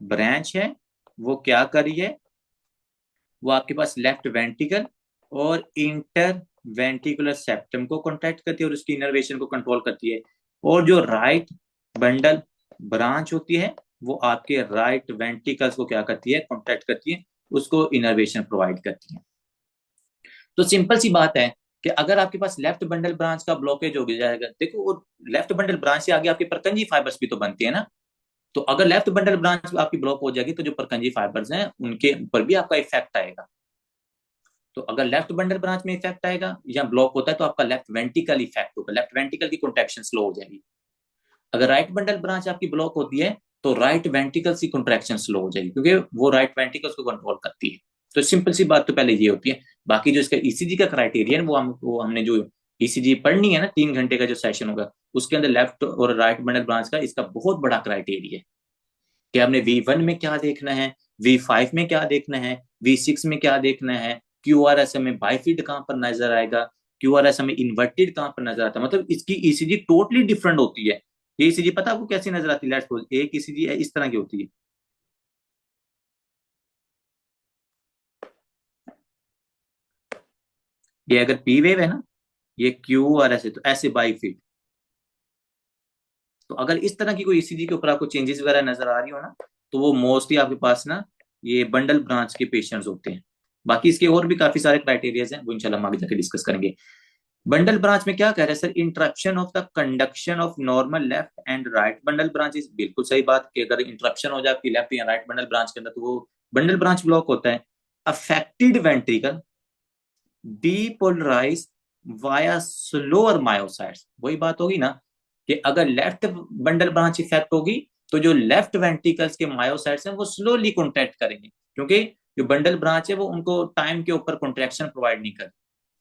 ब्रांच है वो क्या कर रही है? वो आपके पास लेफ्ट वेंट्रिकल और इंटर वेंट्रिकुलर सेप्टम को कॉन्ट्रैक्ट करती है और उसकी इनर्वेशन को कंट्रोल करती है। और जो राइट बंडल ब्रांच होती है वो आपके राइट वेंट्रिकल्स को क्या करती है? कॉन्ट्रैक्ट करती है, उसको इनर्वेशन प्रोवाइड करती है। तो सिंपल सी बात है कि अगर आपके पास लेफ्ट बंडल ब्रांच का ब्लॉकेज हो जाएगा, देखो वो लेफ्ट बंडल ब्रांच से आगे आपके परकंजी फाइबर्स भी तो बनती है ना, तो अगर लेफ्ट बंडल ब्रांच आपकी ब्लॉक हो जाएगी तो जो परकंजी फाइबर्स हैं उनके ऊपर भी आपका इफेक्ट आएगा। तो अगर लेफ्ट बंडल ब्रांच में इफेक्ट आएगा या ब्लॉक होता है तो आपका लेफ्ट वेंट्रिकल इफेक्ट होगा, लेफ्ट वेंट्रिकल की कॉन्ट्रैक्शन स्लो हो जाएगी। अगर राइट बंडल ब्रांच आपकी ब्लॉक होती है तो राइट वेंट्रिकल की कॉन्ट्रैक्शन स्लो हो जाएगी, क्योंकि वो राइट वेंट्रिकल्स को कंट्रोल करती है। तो सिंपल सी बात तो पहले ये होती है। बाकी जो इसका ईसीजी का क्राइटेरिया है वो हमने जो ईसीजी पढ़नी है ना 3 घंटे का जो सेशन होगा, उसके अंदर लेफ्ट और राइट बंडल ब्रांच का इसका बहुत बड़ा क्राइटेरिया है कि हमने V1 में क्या देखना है, V5 में क्या देखना है, V6 में क्या देखना है, QRS में बाइफिड कहाँ पर नजर आएगा, QRS में इन्वर्टेड कहाँ पर नजर आता है। मतलब इसकी ईसीजी टोटली डिफरेंट होती है। ये ईसीजी पता है आपको कैसी नजर आती है? लेट्स सपोज एक ईसीजी इस तरह की होती है, ये अगर पी वेव है ना, ये क्यू और ऐसे, तो ऐसे बाई फीट। तो अगर इस तरह की कोई ईसीजी के ऊपर आपको चेंजेस वगैरह नजर आ रही हो ना, तो वो मोस्टली आपके पास ना ये बंडल ब्रांच के पेशेंट्स होते हैं। बाकी इसके और भी काफी सारे क्राइटेरियाज हैं, वो इंशाल्लाह हम आगे जाके डिस्कस करेंगे। बंडल ब्रांच में क्या कह रहे हैं sir, interruption of the conduction of normal left and right bundle branches. बिल्कुल सही बात कि अगर इंटरप्शन हो जाए आपकी लेफ्ट या राइट बंडल ब्रांच के अंदर, तो वो बंडल ब्रांच ब्लॉक होता है। Affected ventricle depolarise via slower myocytes. वही बात होगी ना कि अगर लेफ्ट बंडल ब्रांच इफेक्ट होगी, तो जो लेफ्ट वेंट्रिकल्स के मायोसाइट्स हैं वो स्लोली कॉन्ट्रैक्ट करेंगे, क्योंकि जो बंडल ब्रांच है वो उनको टाइम के ऊपर कॉन्ट्रैक्शन प्रोवाइड नहीं करे,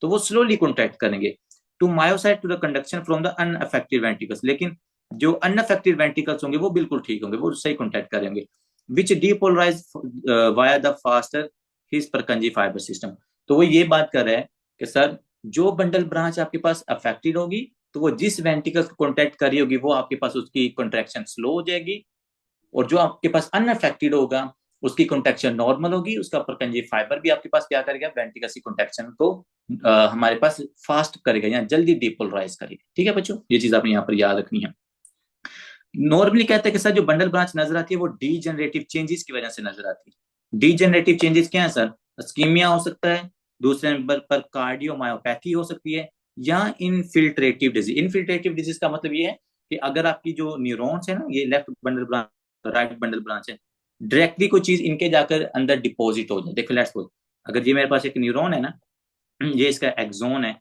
तो वो स्लोली कॉन्ट्रैक्ट करेंगे to myocyte to the conduction from the unaffected ventricles. लेकिन जो अनअफेक्टेड वेंट्रिकल्स होंगे वो बिल्कुल ठीक होंगे, वो सही कॉन्ट्रैक्ट करेंगे, which depolarise via the faster His Purkinje fibre system. तो वो ये बात कर रहे हैं कि सर जो बंडल ब्रांच आपके पास अफेक्टेड होगी, तो वो जिस वेंट्रिकल को कॉन्ट्रैक्ट कर रही होगी वो आपके पास उसकी कॉन्ट्रैक्शन स्लो हो जाएगी, और जो आपके पास अनअफेक्टेड होगा उसकी कॉन्ट्रैक्शन नॉर्मल होगी, उसका परकंजी फाइबर भी आपके पास क्या करेगा, वेंट्रिकल की कॉन्ट्रैक्शन को हमारे पास फास्ट करेगा या जल्दी डिपोलराइज करेगा। ठीक है बच्चों, ये चीज आपने यहाँ पर याद रखनी है। नॉर्मली कहते हैं कि सर जो बंडल ब्रांच नजर आती है वो डीजेनरेटिव चेंजेस की वजह से नजर आती है। डीजेनरेटिव चेंजेस क्या है सर, स्कीमिया हो सकता है, दूसरे नंबर पर कार्डियोमायोपैथी हो सकती है, या इनफिल्ट्रेटिव डिजीज। इनफिल्ट्रेटिव डिजीज का मतलब ये है कि अगर आपकी जो न्यूरॉन्स है ना, ये left bundle branch right bundle branch है, डायरेक्टली कोई चीज इनके जाकर अंदर डिपॉजिट हो जाए। देखो लेट्स सपोज, अगर ये मेरे पास एक न्यूरॉन है ना, ये इसका एक्सोन है,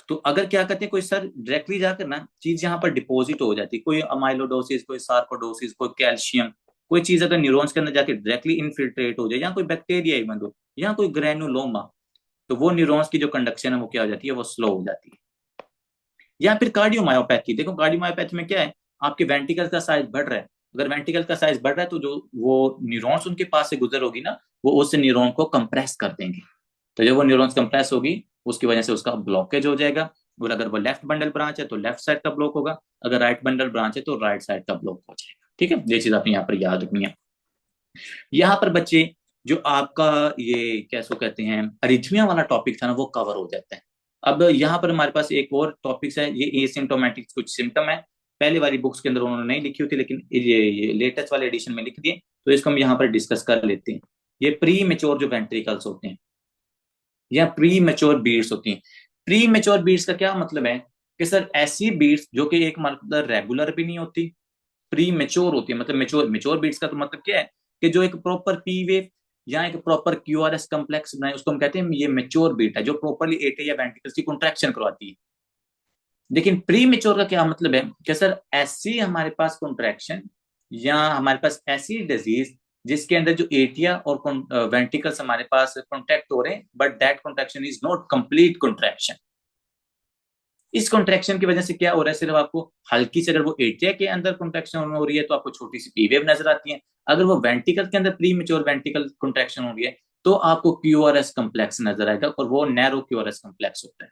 तो अगर क्या करते हैं कोई सर डायरेक्टली जाकर ना चीज यहाँ पर डिपॉजिट हो जाती है, कोई अमाइलोडोसिस, कोई सार्कोडोसिस, कोई कैल्शियम, कोई चीज अगर न्यूरॉन्स के अंदर जाके डायरेक्टली इनफिल्ट्रेट हो जाए, या कोई बैक्टीरिया इवन हो, या कोई ग्रेनुलोमा, तो वो न्यूरॉन्स की जो कंडक्शन है वो क्या हो जाती है, वो स्लो हो जाती है। या फिर कार्डियोमायोपैथी, देखो कार्डियोमायोपैथी में क्या है, आपके वेंट्रिकल का साइज बढ़ रहा है, अगर वेंट्रिकल का साइज बढ़ रहा है तो जो वो न्यूरॉन्स उनके पास से गुजर होगी ना, वो उस न्यूरॉन को कंप्रेस कर देंगे, तो जब वो न्यूरॉन्स कंप्रेस होगी उसकी वजह से उसका ब्लॉकेज हो जाएगा। और अगर वो लेफ्ट बंडल ब्रांच है तो लेफ्ट साइड का ब्लॉक होगा, अगर राइट बंडल ब्रांच है तो राइट साइड का ब्लॉक हो जाएगा। ठीक है, ये चीज आपने यहाँ पर याद रखनी है। यहाँ पर बच्चे जो आपका ये कैसो कहते हैं अरिथमिया वाला टॉपिक था ना, वो कवर हो जाता है। अब यहाँ पर हमारे पास एक और टॉपिक्स है, ये एसिम्टोमेटिक कुछ सिम्टम है, पहले वाली बुक्स के अंदर उन्होंने नहीं लिखी होती, लेकिन ये लेटेस्ट वाले एडिशन में लिख दिए, तो इसको हम यहाँ पर डिस्कस कर लेते हैं। ये प्री मेच्योर जो वेंट्रिकल्स होते हैं या प्री मेच्योर बीड्स होती हैं। प्री मेच्योर बीड्स का क्या मतलब है कि सर ऐसी बीड्स जो कि एक मतलब रेगुलर भी नहीं होती, प्री मेच्योर होती है, मतलब मेच्योर मेच्योर बीड्स का तो मतलब क्या है कि जो एक प्रॉपर पी वेव या एक प्रॉपर क्यूआरएस कम्प्लेक्स बनाए, उसको हम कहते हैं ये मेच्योर बीट है, जो प्रॉपरली एट्रिया या वेंट्रिकल्स की कॉन्ट्रैक्शन करवाती है। लेकिन प्री मेच्योर का क्या मतलब है कि सर ऐसी हमारे पास कॉन्ट्रैक्शन या हमारे पास ऐसी डिजीज जिसके अंदर जो एटिया और वेंट्रिकल्स हमारे पास कॉन्ट्रैक्ट हो रहे हैं, but that contraction is not complete contraction. इस कॉन्ट्रैक्शन की वजह से क्या हो रहा है, सिर्फ आपको हल्की से, अगर वो एटिया के अंदर कॉन्ट्रैक्शन हो रही है तो आपको छोटी सी पी वेव नजर आती है, अगर वो वेंट्रिकल के अंदर प्री मेच्योर वेंट्रिकल कॉन्ट्रैक्शन हो रही है तो आपको क्यूआरएस कम्प्लेक्स नजर आएगा, और वो नैरो क्यूआरएस कम्प्लेक्स होता है,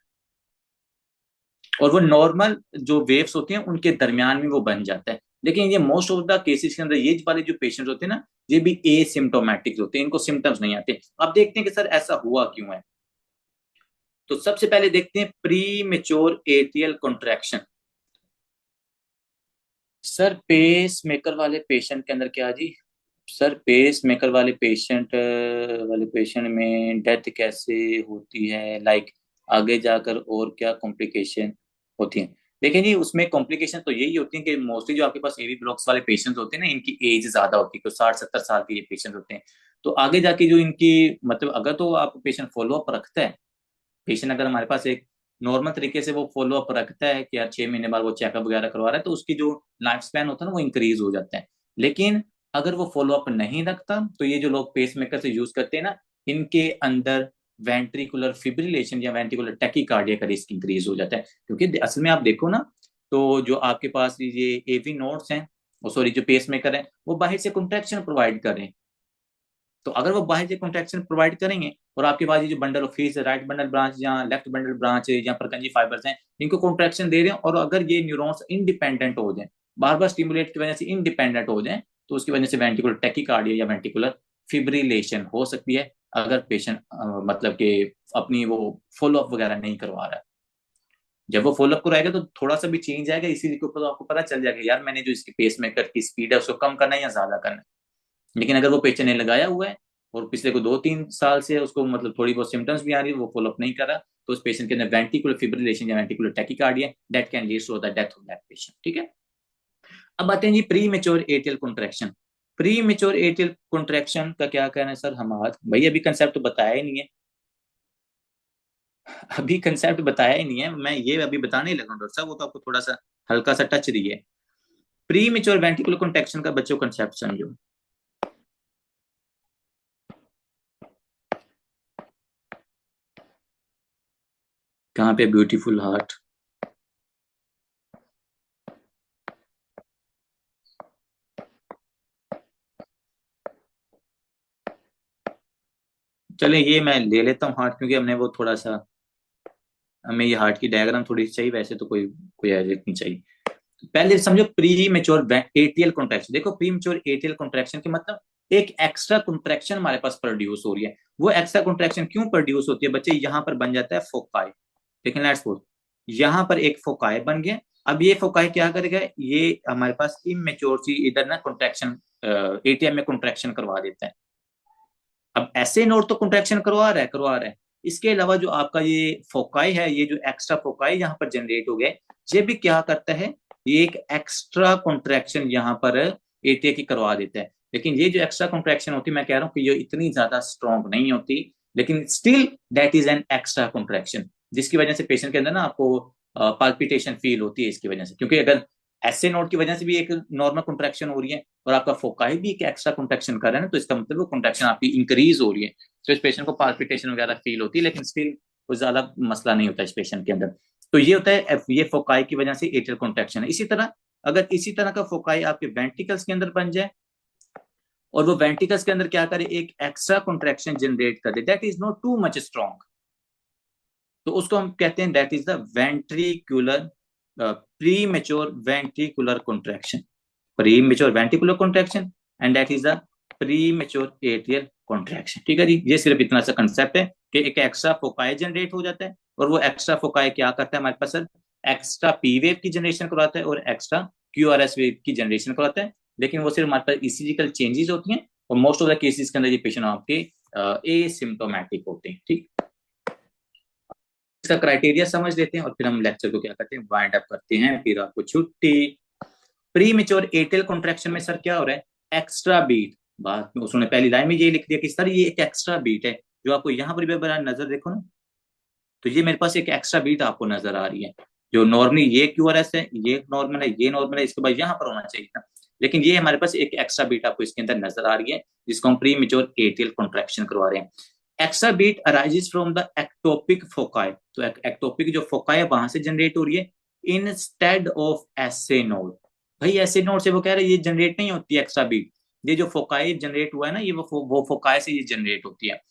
और वो नॉर्मल जो वेव्स होती हैं उनके दरमियान में वो बन जाता है। लेकिन ये मोस्ट ऑफ द केसेस के अंदर ये वाले जो पेशेंट्स होते हैं ना, ये भी एसिम्टोमेटिक होते हैं, इनको सिम्टम्स नहीं आते। अब देखते हैं कि सर ऐसा हुआ क्यों है। तो सबसे पहले देखते हैं premature atrial contraction. Sir pacemaker वाले पेशेंट के अंदर क्या जी, सर पेस मेकर वाले पेशेंट में डेथ कैसे होती है, लाइक आगे जाकर और क्या कॉम्प्लिकेशन होती है। देखिए जी, उसमें कॉम्प्लिकेशन तो यही होती है कि मोस्टली जो आपके पास एवी ब्लॉक्स वाले पेशेंट्स होते हैं ना, इनकी एज ज्यादा होती है, तो 60-70 साल के ये पेशेंट होते हैं। तो आगे जाके जो इनकी मतलब अगर तो आप पेशेंट फॉलो अप रखता है, पेशेंट अगर हमारे पास एक नॉर्मल तरीके से वो फॉलो अप रखता है कि यार 6 महीने बाद वो चेकअप वगैरह करवा रहा है, तो उसकी जो लाइफ स्पैन होता है ना वो इंक्रीज हो जाता है। लेकिन अगर वो फॉलो अप नहीं रखता, तो ये जो लोग पेस मेकर से यूज करते हैं ना, इनके अंदर वेंट्रिकुलर फिब्रिलेशन या वेंट्रिकुलर टैकीकार्डिया का रिस्क इंक्रीज हो जाता है। क्योंकि असल में आप देखो ना, तो जो आपके पास ये एवी नोड्स हैं, सॉरी जो पेस मेकर है, वो बाहर से कॉन्ट्रैक्शन प्रोवाइड कर रहे हैं। तो अगर वो बाहर से कॉन्ट्रैक्शन प्रोवाइड करेंगे और आपके पास ये जो bundle of fees right bundle branch या लेफ्ट बंडल ब्रांच है या परकंजी फाइबर्स हैं, इनको कॉन्ट्रैक्शन दे रहे हैं, और अगर ये न्यूरॉन्स इंडिपेंडेंट हो जाए, बार बार स्टिमुलेट की वजह से इंडिपेंडेंट हो जाए, तो उसकी वजह से वेंट्रिकुलर टैकीकार्डिया या वेंट्रिकुलर फिब्रिलेशन हो सकती है। अगर पेशेंट मतलब कि अपनी वो फॉलोअप वगैरह नहीं करवा रहा है। जब वो फॉलोअप कराएगा तो थोड़ा सा भी चेंज आएगा, इसी के ऊपर तो आपको पता चल जाएगा यार मैंने जो इसकी पेस मेकर की स्पीड है उसको कम करना है या ज्यादा करना है। लेकिन अगर वो पेशेंट ने लगाया हुआ है और पिछले को 2-3 साल से उसको मतलब थोड़ी बहुत सिम्टम्स भी आ रही है, वो फॉलोअप नहीं कर रहा, तो उस पेशेंट के अंदर वेंट्रिकुलर फिब्रिलेशन या ventricular tachycardia that can lead to the death of that patient. ठीक है। अब आते हैं जी premature atrial contraction. Premature atrial contraction का क्या कहना है सर हमारा? भाई अभी कंसेप्ट तो बताया ही नहीं है, अभी कंसेप्ट बताया ही नहीं है, मैं ये अभी बताने ही लगा डॉक्टर साहब, वो तो आपको थोड़ा सा हल्का सा टच दी है। प्री मेच्योर वेंट्रिकुलर कॉन्ट्रैक्शन का बच्चों कंसेप्ट समझो। कहाँ पे ब्यूटीफुल हार्ट? चले ये मैं ले लेता हूँ हार्ट, क्योंकि हमने वो थोड़ा सा, हमें ये हार्ट की डायग्राम थोड़ी सी चाहिए, वैसे तो कोई कोई एडिट नहीं चाहिए। पहले समझो प्री मेच्योर एटीएल कॉन्ट्रैक्शन। देखो प्री मेच्योर एटीएल कॉन्ट्रैक्शन के मतलब एक एक्स्ट्रा कॉन्ट्रैक्शन हमारे पास प्रोड्यूस हो रही है। वो एक्स्ट्रा कॉन्ट्रैक्शन क्यों प्रोड्यूस होती है बच्चे? यहाँ पर बन जाता है फोकाई। लेकिन लेट्स सपोज यहाँ पर एक फोकाई बन गया। अब ये फोकाई क्या करेगा, ये हमारे पास इमेच्योर सी इधर ना कॉन्ट्रैक्शन एटीएम में कॉन्ट्रैक्शन करवा देता है। अब ऐसे नोड तो कॉन्ट्रैक्शन करवा रहा है। इसके अलावा जो आपका ये फोकाई है, ये जो एक्स्ट्रा फोकाई यहाँ पर जनरेट हो गए, ये भी क्या करता है, ये एक एक्स्ट्रा कॉन्ट्रैक्शन यहाँ पर एटीए की करवा देता है। लेकिन ये जो एक्स्ट्रा कॉन्ट्रैक्शन होती है, मैं कह रहा हूँ कि ये इतनी ज्यादा स्ट्रॉन्ग नहीं होती, लेकिन still that is an extra contraction, जिसकी वजह से पेशेंट के अंदर ना आपको पाल्पिटेशन फील होती है इसकी वजह से। क्योंकि अगर ऐसे नोड की वजह से भी एक नॉर्मल कॉन्ट्रैक्शन हो रही है और आपका फोकाई भी एक एक्स्ट्रा कॉन्ट्रैक्शन कर रहा है ना, तो इसका मतलब वो कॉन्ट्रैक्शन आपकी इंक्रीज हो रही है, तो इस पेशेंट को पाल्पिटेशन वगैरह फील होती है, लेकिन स्टिल कोई ज्यादा मसला नहीं होता इस पेशेंट के अंदर। तो ये होता है ये फोकाई की वजह से एट्रियल कॉन्ट्रैक्शन है। इसी तरह अगर इसी तरह का फोकाई आपके वेंट्रिकल्स के अंदर बन जाए और वो वेंट्रिकल्स के अंदर क्या करे, एक एक्स्ट्रा कॉन्ट्रैक्शन जनरेट कर दे, that is not too much strong, तो उसको हम कहते हैं that is the ventricular premature ventricular contraction. Premature ventricular contraction and that is the premature atrial contraction. ठीक है जी, ये सिर्फ इतना सा कंसेप्ट है कि एक एक्स्ट्रा फोकाई जनरेट हो जाता है और वो एक्स्ट्रा फोकाई क्या करता है हमारे पास सर, एक्स्ट्रा पी वेव की जनरेशन करवाता है और एक्स्ट्रा क्यूआरएस वेव की जनरेशन करवाता है। लेकिन वो सिर्फ हमारे पास इसीजिकल चेंजेस होती हैं और मोस्ट ऑफ द केसेस के अंदर ये पेशेंट आपके एसिम्टोमेटिक होते हैं। ठीक, इसका क्राइटेरिया समझ लेते हैं और फिर हम लेक्चर को क्या करते हैं, वाइंड अप करते हैं, फिर आपको छुट्टी। प्री मेच्योर एट्रियल कॉन्ट्रैक्शन में सर क्या हो रहा है, एक्स्ट्रा बीट। बात में उसने पहली लाइन में ये लिख दिया कि सर ये एक एक्स्ट्रा बीट है, जो आपको यहाँ पर भी बड़ा नजर देखो ना, तो ये मेरे पास एक एक्स्ट्रा बीट आपको नजर आ रही है। जो नॉर्मली ये क्यूआरएस है, ये नॉर्मल है, ये नॉर्मल है, इसके बाद यहाँ पर होना चाहिए था, लेकिन ये हमारे पास एक एक्स्ट्रा बीट आपको इसके अंदर नजर आ रही है, जिसको हम प्री मेच्योर एट्रियल कॉन्ट्रैक्शन करवा रहे हैं। Extra beat arises from the ectopic foci, तो एक्टोपिक जो फोकाई है वहां से जनरेट हो रही है इंस्टेड ऑफ एसे नोड। भाई ऐसे नोड से वो कह रहे हैं ये जनरेट नहीं होती एक्स्ट्रा बीट, ये जो फोकाई जनरेट हुआ है ना, ये वो फोकाई से ये जनरेट होती है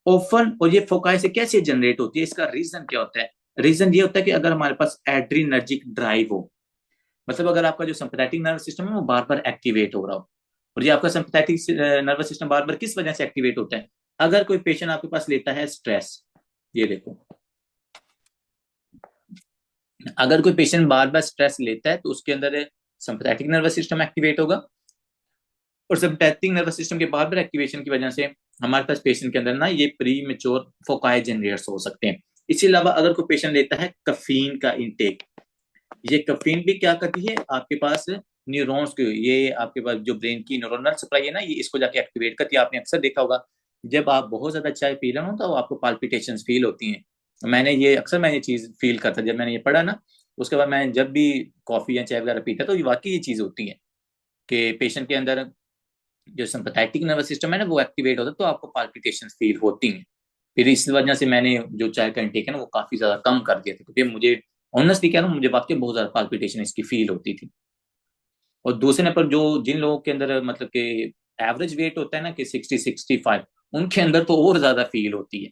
ओफन। और ये फोकाई से कैसे जनरेट होती है, इसका रीजन क्या होता है? रीजन ये होता है कि अगर हमारे पास एड्रीनर्जिक ड्राइव हो, मतलब अगर आपका जो सिंपैथेटिक नर्वस सिस्टम है वो बार बार एक्टिवेट हो रहा हो। और ये आपका सिंपैथेटिक नर्वस सिस्टम बार बार किस वजह से एक्टिवेट होता है? अगर कोई पेशेंट आपके पास लेता है स्ट्रेस, ये देखो, अगर कोई पेशेंट बार बार स्ट्रेस लेता है तो उसके अंदर सिंपैथेटिक नर्वस सिस्टम एक्टिवेट होगा, और सिंपैथेटिक नर्वस सिस्टम के बार बार एक्टिवेशन की वजह से हमारे पास पेशेंट के अंदर ना ये प्री मेच्योर फोकाई जनरेट्स हो सकते हैं। इसके अलावा अगर कोई पेशेंट लेता है कफीन का इंटेक, ये कफीन भी क्या करती है आपके पास न्यूरॉन्स को, ये आपके पास जो ब्रेन की न्यूरोनल सप्लाई है ना, ये इसको जाके एक्टिवेट करती है। आपने अक्सर देखा होगा जब आप बहुत ज्यादा चाय पी रहे हो तो आपको पाल्पिटेशन फील होती हैं। मैंने ये चीज फील करता, जब मैंने ये पढ़ा ना, उसके बाद मैं जब भी कॉफी या चाय वगैरह पीता तो ये वाकई ये चीज होती है कि पेशेंट के अंदर जो सिंपैथेटिक नर्वस सिस्टम है ना वो एक्टिवेट होता है, तो आपको पाल्पिटेशन फील होती हैं। फिर इस वजह से मैंने जो चाय का इंटेक है ना वो काफी ज्यादा कम कर दिया था, क्योंकि मुझे ऑनेस्टली कह रहा हूँ, मुझे वाकई बहुत ज्यादा पाल्पिटेशन इसकी फील होती थी। और दूसरे नंबर जो जिन लोगों के अंदर मतलब कि एवरेज वेट होता है ना कि 60-65, उनके अंदर तो और ज्यादा फील होती है।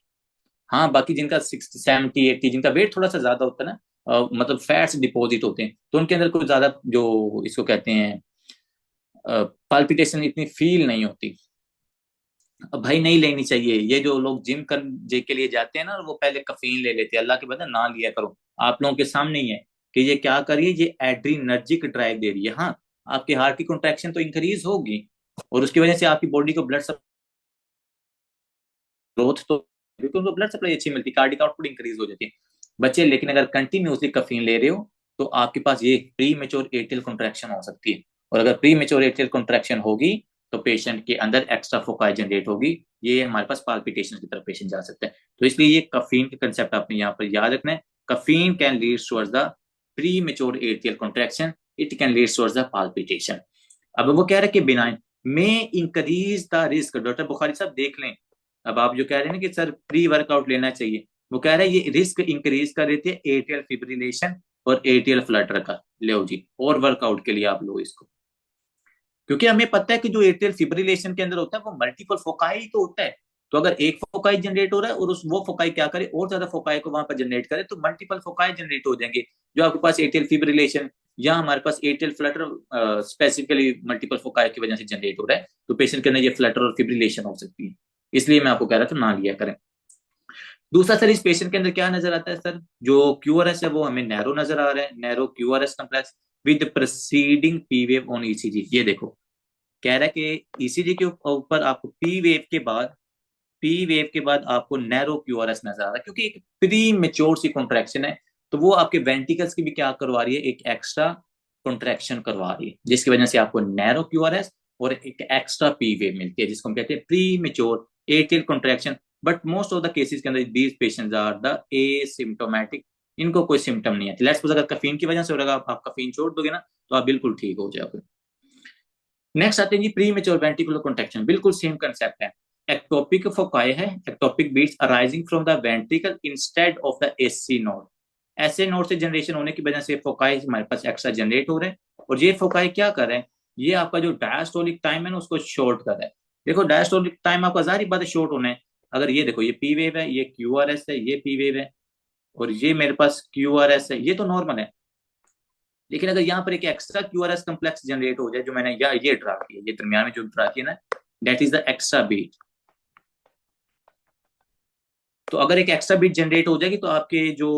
हाँ बाकी जिनका 60-70-80, जिनका वेट थोड़ा सा ज्यादा होता है ना, मतलब फैट्स डिपॉजिट होते हैं, तो उनके अंदर कुछ ज्यादा जो इसको कहते हैं पाल्पिटेशन इतनी फील नहीं होती। अब भाई नहीं लेनी चाहिए। ये जो लोग जिम कर जे के लिए जाते हैं ना, वो पहले कफीन ले लेते हैं। अल्लाह के बंदे ना लिया करो। आप लोगों के सामने ही है कि ये क्या करिए, ये एड्रीनर्जिक ड्राइव दे रही है। हाँ, आपके हार्ट की कॉन्ट्रैक्शन तो इंक्रीज होगी, और उसकी वजह से आपकी बॉडी को ब्लड ग्रोथ तो, क्योंकि उनको ब्लड सप्लाई अच्छी मिलती है, कार्डिक आउटपुट इंक्रीज हो जाती है बच्चे। लेकिन अगर कंटिन्यूसली कफीन ले रहे हो तो आपके पास ये प्री मेच्योर एट्रियल कॉन्ट्रैक्शन हो सकती है। और अगर प्री मेच्योर एट्रियल कॉन्ट्रैक्शन होगी तो पेशेंट के अंदर एक्स्ट्रा फोकाई जनरेट होगी, ये हमारे पास पाल्पिटेशन की तरफ पेशेंट जा सकता है। तो इसलिए ये कफीन का कंसेप्ट आपने यहाँ पर याद रखना है। Caffeine can lead towards the premature atrial contraction, it can lead towards the palpitation. अब वो कह रहे हैं कि बिनाइन में increase the risk. Doctor Bukhari साहब देख लें, अब आप जो कह रहे हैं ना कि सर प्री वर्कआउट लेना चाहिए, वो कह रहे हैं ये रिस्क इंक्रीज कर देती है एट्रियल फिब्रिलेशन और एट्रियल फ्लटर का। लो जी, और वर्कआउट के लिए आप लो इसको, क्योंकि हमें पता है कि जो एट्रियल फिब्रिलेशन के अंदर होता है वो मल्टीपल फोकाई तो होता है। तो अगर एक फोकाई जनरेट हो रहा है और उस वो फोकाई क्या करे, और ज्यादा फोकाई को वहां पर जनरेट करे, तो मल्टीपल फोकाई जनरेट हो जाएंगे। जो आपके पास एट्रियल फिब्रिलेशन या हमारे पास atrial flutter specifically multiple foci की वजह से जनरेट हो रहा है, तो पेशेंट के अंदर ये फ्लटर और फिब्रिलेशन हो सकती है। इसलिए मैं आपको कह रहा था ना लिया करें। दूसरा सर, इस पेशेंट के अंदर क्या नजर आता है सर, जो क्यूआरएस है वो हमें नैरो नजर आ रहा है, narrow QRS complex with proceeding P wave on ECG. ये देखो, कह रहा है कि ईसीजी के ऊपर आपको पी वेव के बाद आपको नैरो क्यूआरएस नजर आ रहा है, क्योंकि एक प्री मेच्योर सी कॉन्ट्रैक्शन है। तो वो आपके वेंटिकल्स की भी क्या करवा रही है, एक एक्स्ट्रा कॉन्ट्रैक्शन करवा रही है, जिसकी वजह से आपको नैरो क्यूआरएस और एक एक्स्ट्रा पी वेव मिलती है, जिसको हम कहते हैं premature atrial contraction. But most of the cases के अंदर these patients are the asymptomatic, इनको कोई सिम्टम नहीं है। लेट्स सपोज अगर कफीन की वजह से हो रहा है, आप कफीन छोड़ दोगे ना तो आप बिल्कुल ठीक हो जाओगे। नेक्स्ट आते हैं जी प्री मेच्योर वेंट्रिकुलर कॉन्ट्रैक्शन, बिल्कुल सेम कंसेप्ट है। एक्टोपिक फोकाई है, ectopic beats arising from the ventricle instead of the SA node. ऐसे नोड से जनरेशन होने की वजह से फोकाई हमारे पास एक्स्ट्रा जनरेट हो रहे हैं, और ये फोकाई क्या कर रहे हैं, ये आपका जो डायस्टोलिक टाइम है ना उसको शॉर्ट कर रहा है। देखो डायस्टोलिक टाइम आपका जाहिर बात है शॉर्ट होना है। अगर ये देखो, ये पी वेव है, ये क्यू आर एस है, ये पी वेव है, और ये मेरे पास क्यू आर एस है, ये तो नॉर्मल है। लेकिन अगर यहाँ पर एक एक्स्ट्रा क्यूआरएस कम्प्लेक्स जनरेट हो जाए, जो मैंने ये ड्रा किया, ये दरमियान में जो ड्रा किया ना, that is the extra beat. तो अगर एक एक्स्ट्रा बीट जनरेट हो जाएगी तो आपके जो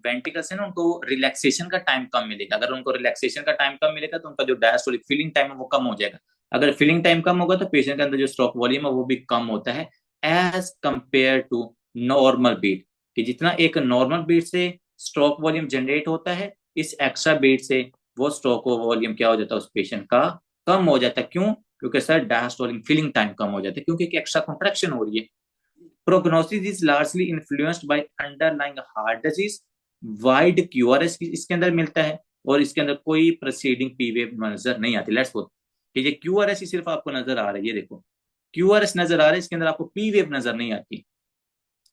वेंटिकल्स है ना उनको रिलैक्सेशन का टाइम कम मिलेगा। अगर उनको रिलैक्सेशन का टाइम कम मिलेगा तो उनका जो डायस्टोलिक फिलिंग टाइम है वो कम हो जाएगा। अगर फिलिंग टाइम कम होगा तो पेशेंट के अंदर जो स्ट्रोक वॉल्यूम है वो भी कम होता है, as compare to normal beat. कि जितना एक नॉर्मल बीट से स्ट्रोक वॉल्यूम जनरेट होता है, इस एक्स्ट्रा बीट से वो स्ट्रोक वॉल्यूम क्या हो जाता है उस पेशेंट का, कम हो जाता है। क्यों? क्योंकि सर डायस्टोलिक फिलिंग टाइम कम हो जाता है, क्योंकि एक एक्स्ट्रा कॉन्ट्रैक्शन हो रही है। Prognosis is largely influenced by underlying heart disease. Wide QRS इसके अंदर मिलता है, और इसके अंदर कोई प्रोसीडिंग पी वेव नजर नहीं आती। लेट्स सपोज कि ये क्यूआरएस ही सिर्फ आपको नजर आ रहा है, ये देखो क्यूआरएस नजर आ रहा है, इसके अंदर आपको पी वेव नजर नहीं आती।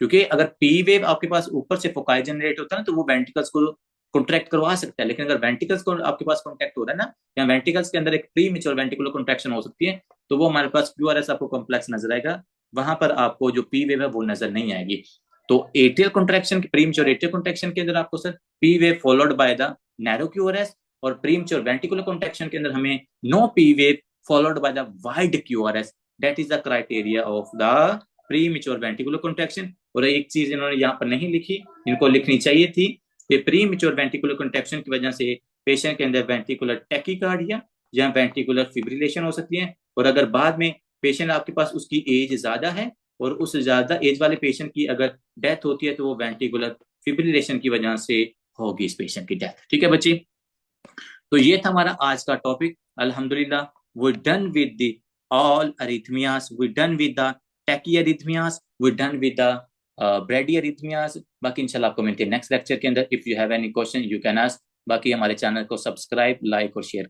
क्योंकि अगर पी वेव आपके पास ऊपर से फोकाई जनरेट होता है ना तो वो वेंटिकल्स को कॉन्ट्रैक्ट करवा सकता है। लेकिन अगर वेंटिकल्स को आपके पास कॉन्ट्रैक्ट हो रहा है ना, या वेंटिकल्स के अंदर एक प्री मेच्योर वेंटिकुलर कॉन्ट्रैक्शन हो सकती है, तो वो हमारे पास क्यूआरएस आपको कॉम्प्लेक्स नजर आएगा, वहां पर आपको जो पी वेव है वो नजर नहीं आएगी। तो atrial contraction premature atrial contraction के अंदर आपको sir P wave followed by the narrow QRS, और प्री मेच्योर वेंटिकुलर कॉन्ट्रैक्शन के अंदर हमें no P wave followed by the wide QRS. That is the criteria of the premature ventricular contraction. और एक चीज इन्होंने यहाँ पर नहीं लिखी, इनको लिखनी चाहिए थी, कि प्री मेच्योर वेंटिकुलर कॉन्ट्रैक्शन की वजह से पेशेंट के अंदर वेंटिकुलर टैकीकार्डिया या वेंटिकुलर फिब्रिलेशन हो सकती है। और अगर बाद में पेशेंट आपके पास उसकी एज ज्यादा है और उस ज्यादा एज वाले पेशेंट की अगर डेथ होती है तो वो वेंटिकुलर फिब्रिलेशन की वजह से होगी इस पेशेंट की डेथ। ठीक है बच्चे, तो ये था हमारा आज का टॉपिक। अल्हम्दुलिल्लाह we done with the all arrhythmias, we done with the tachy arrhythmias, we done with the brady arrhythmias. बाकी इंशाल्लाह आपको मिलते हैं नेक्स्ट लेक्चर के अंदर। If you have any question you can ask. बाकी हमारे चैनल को सब्सक्राइब, लाइक और शेयर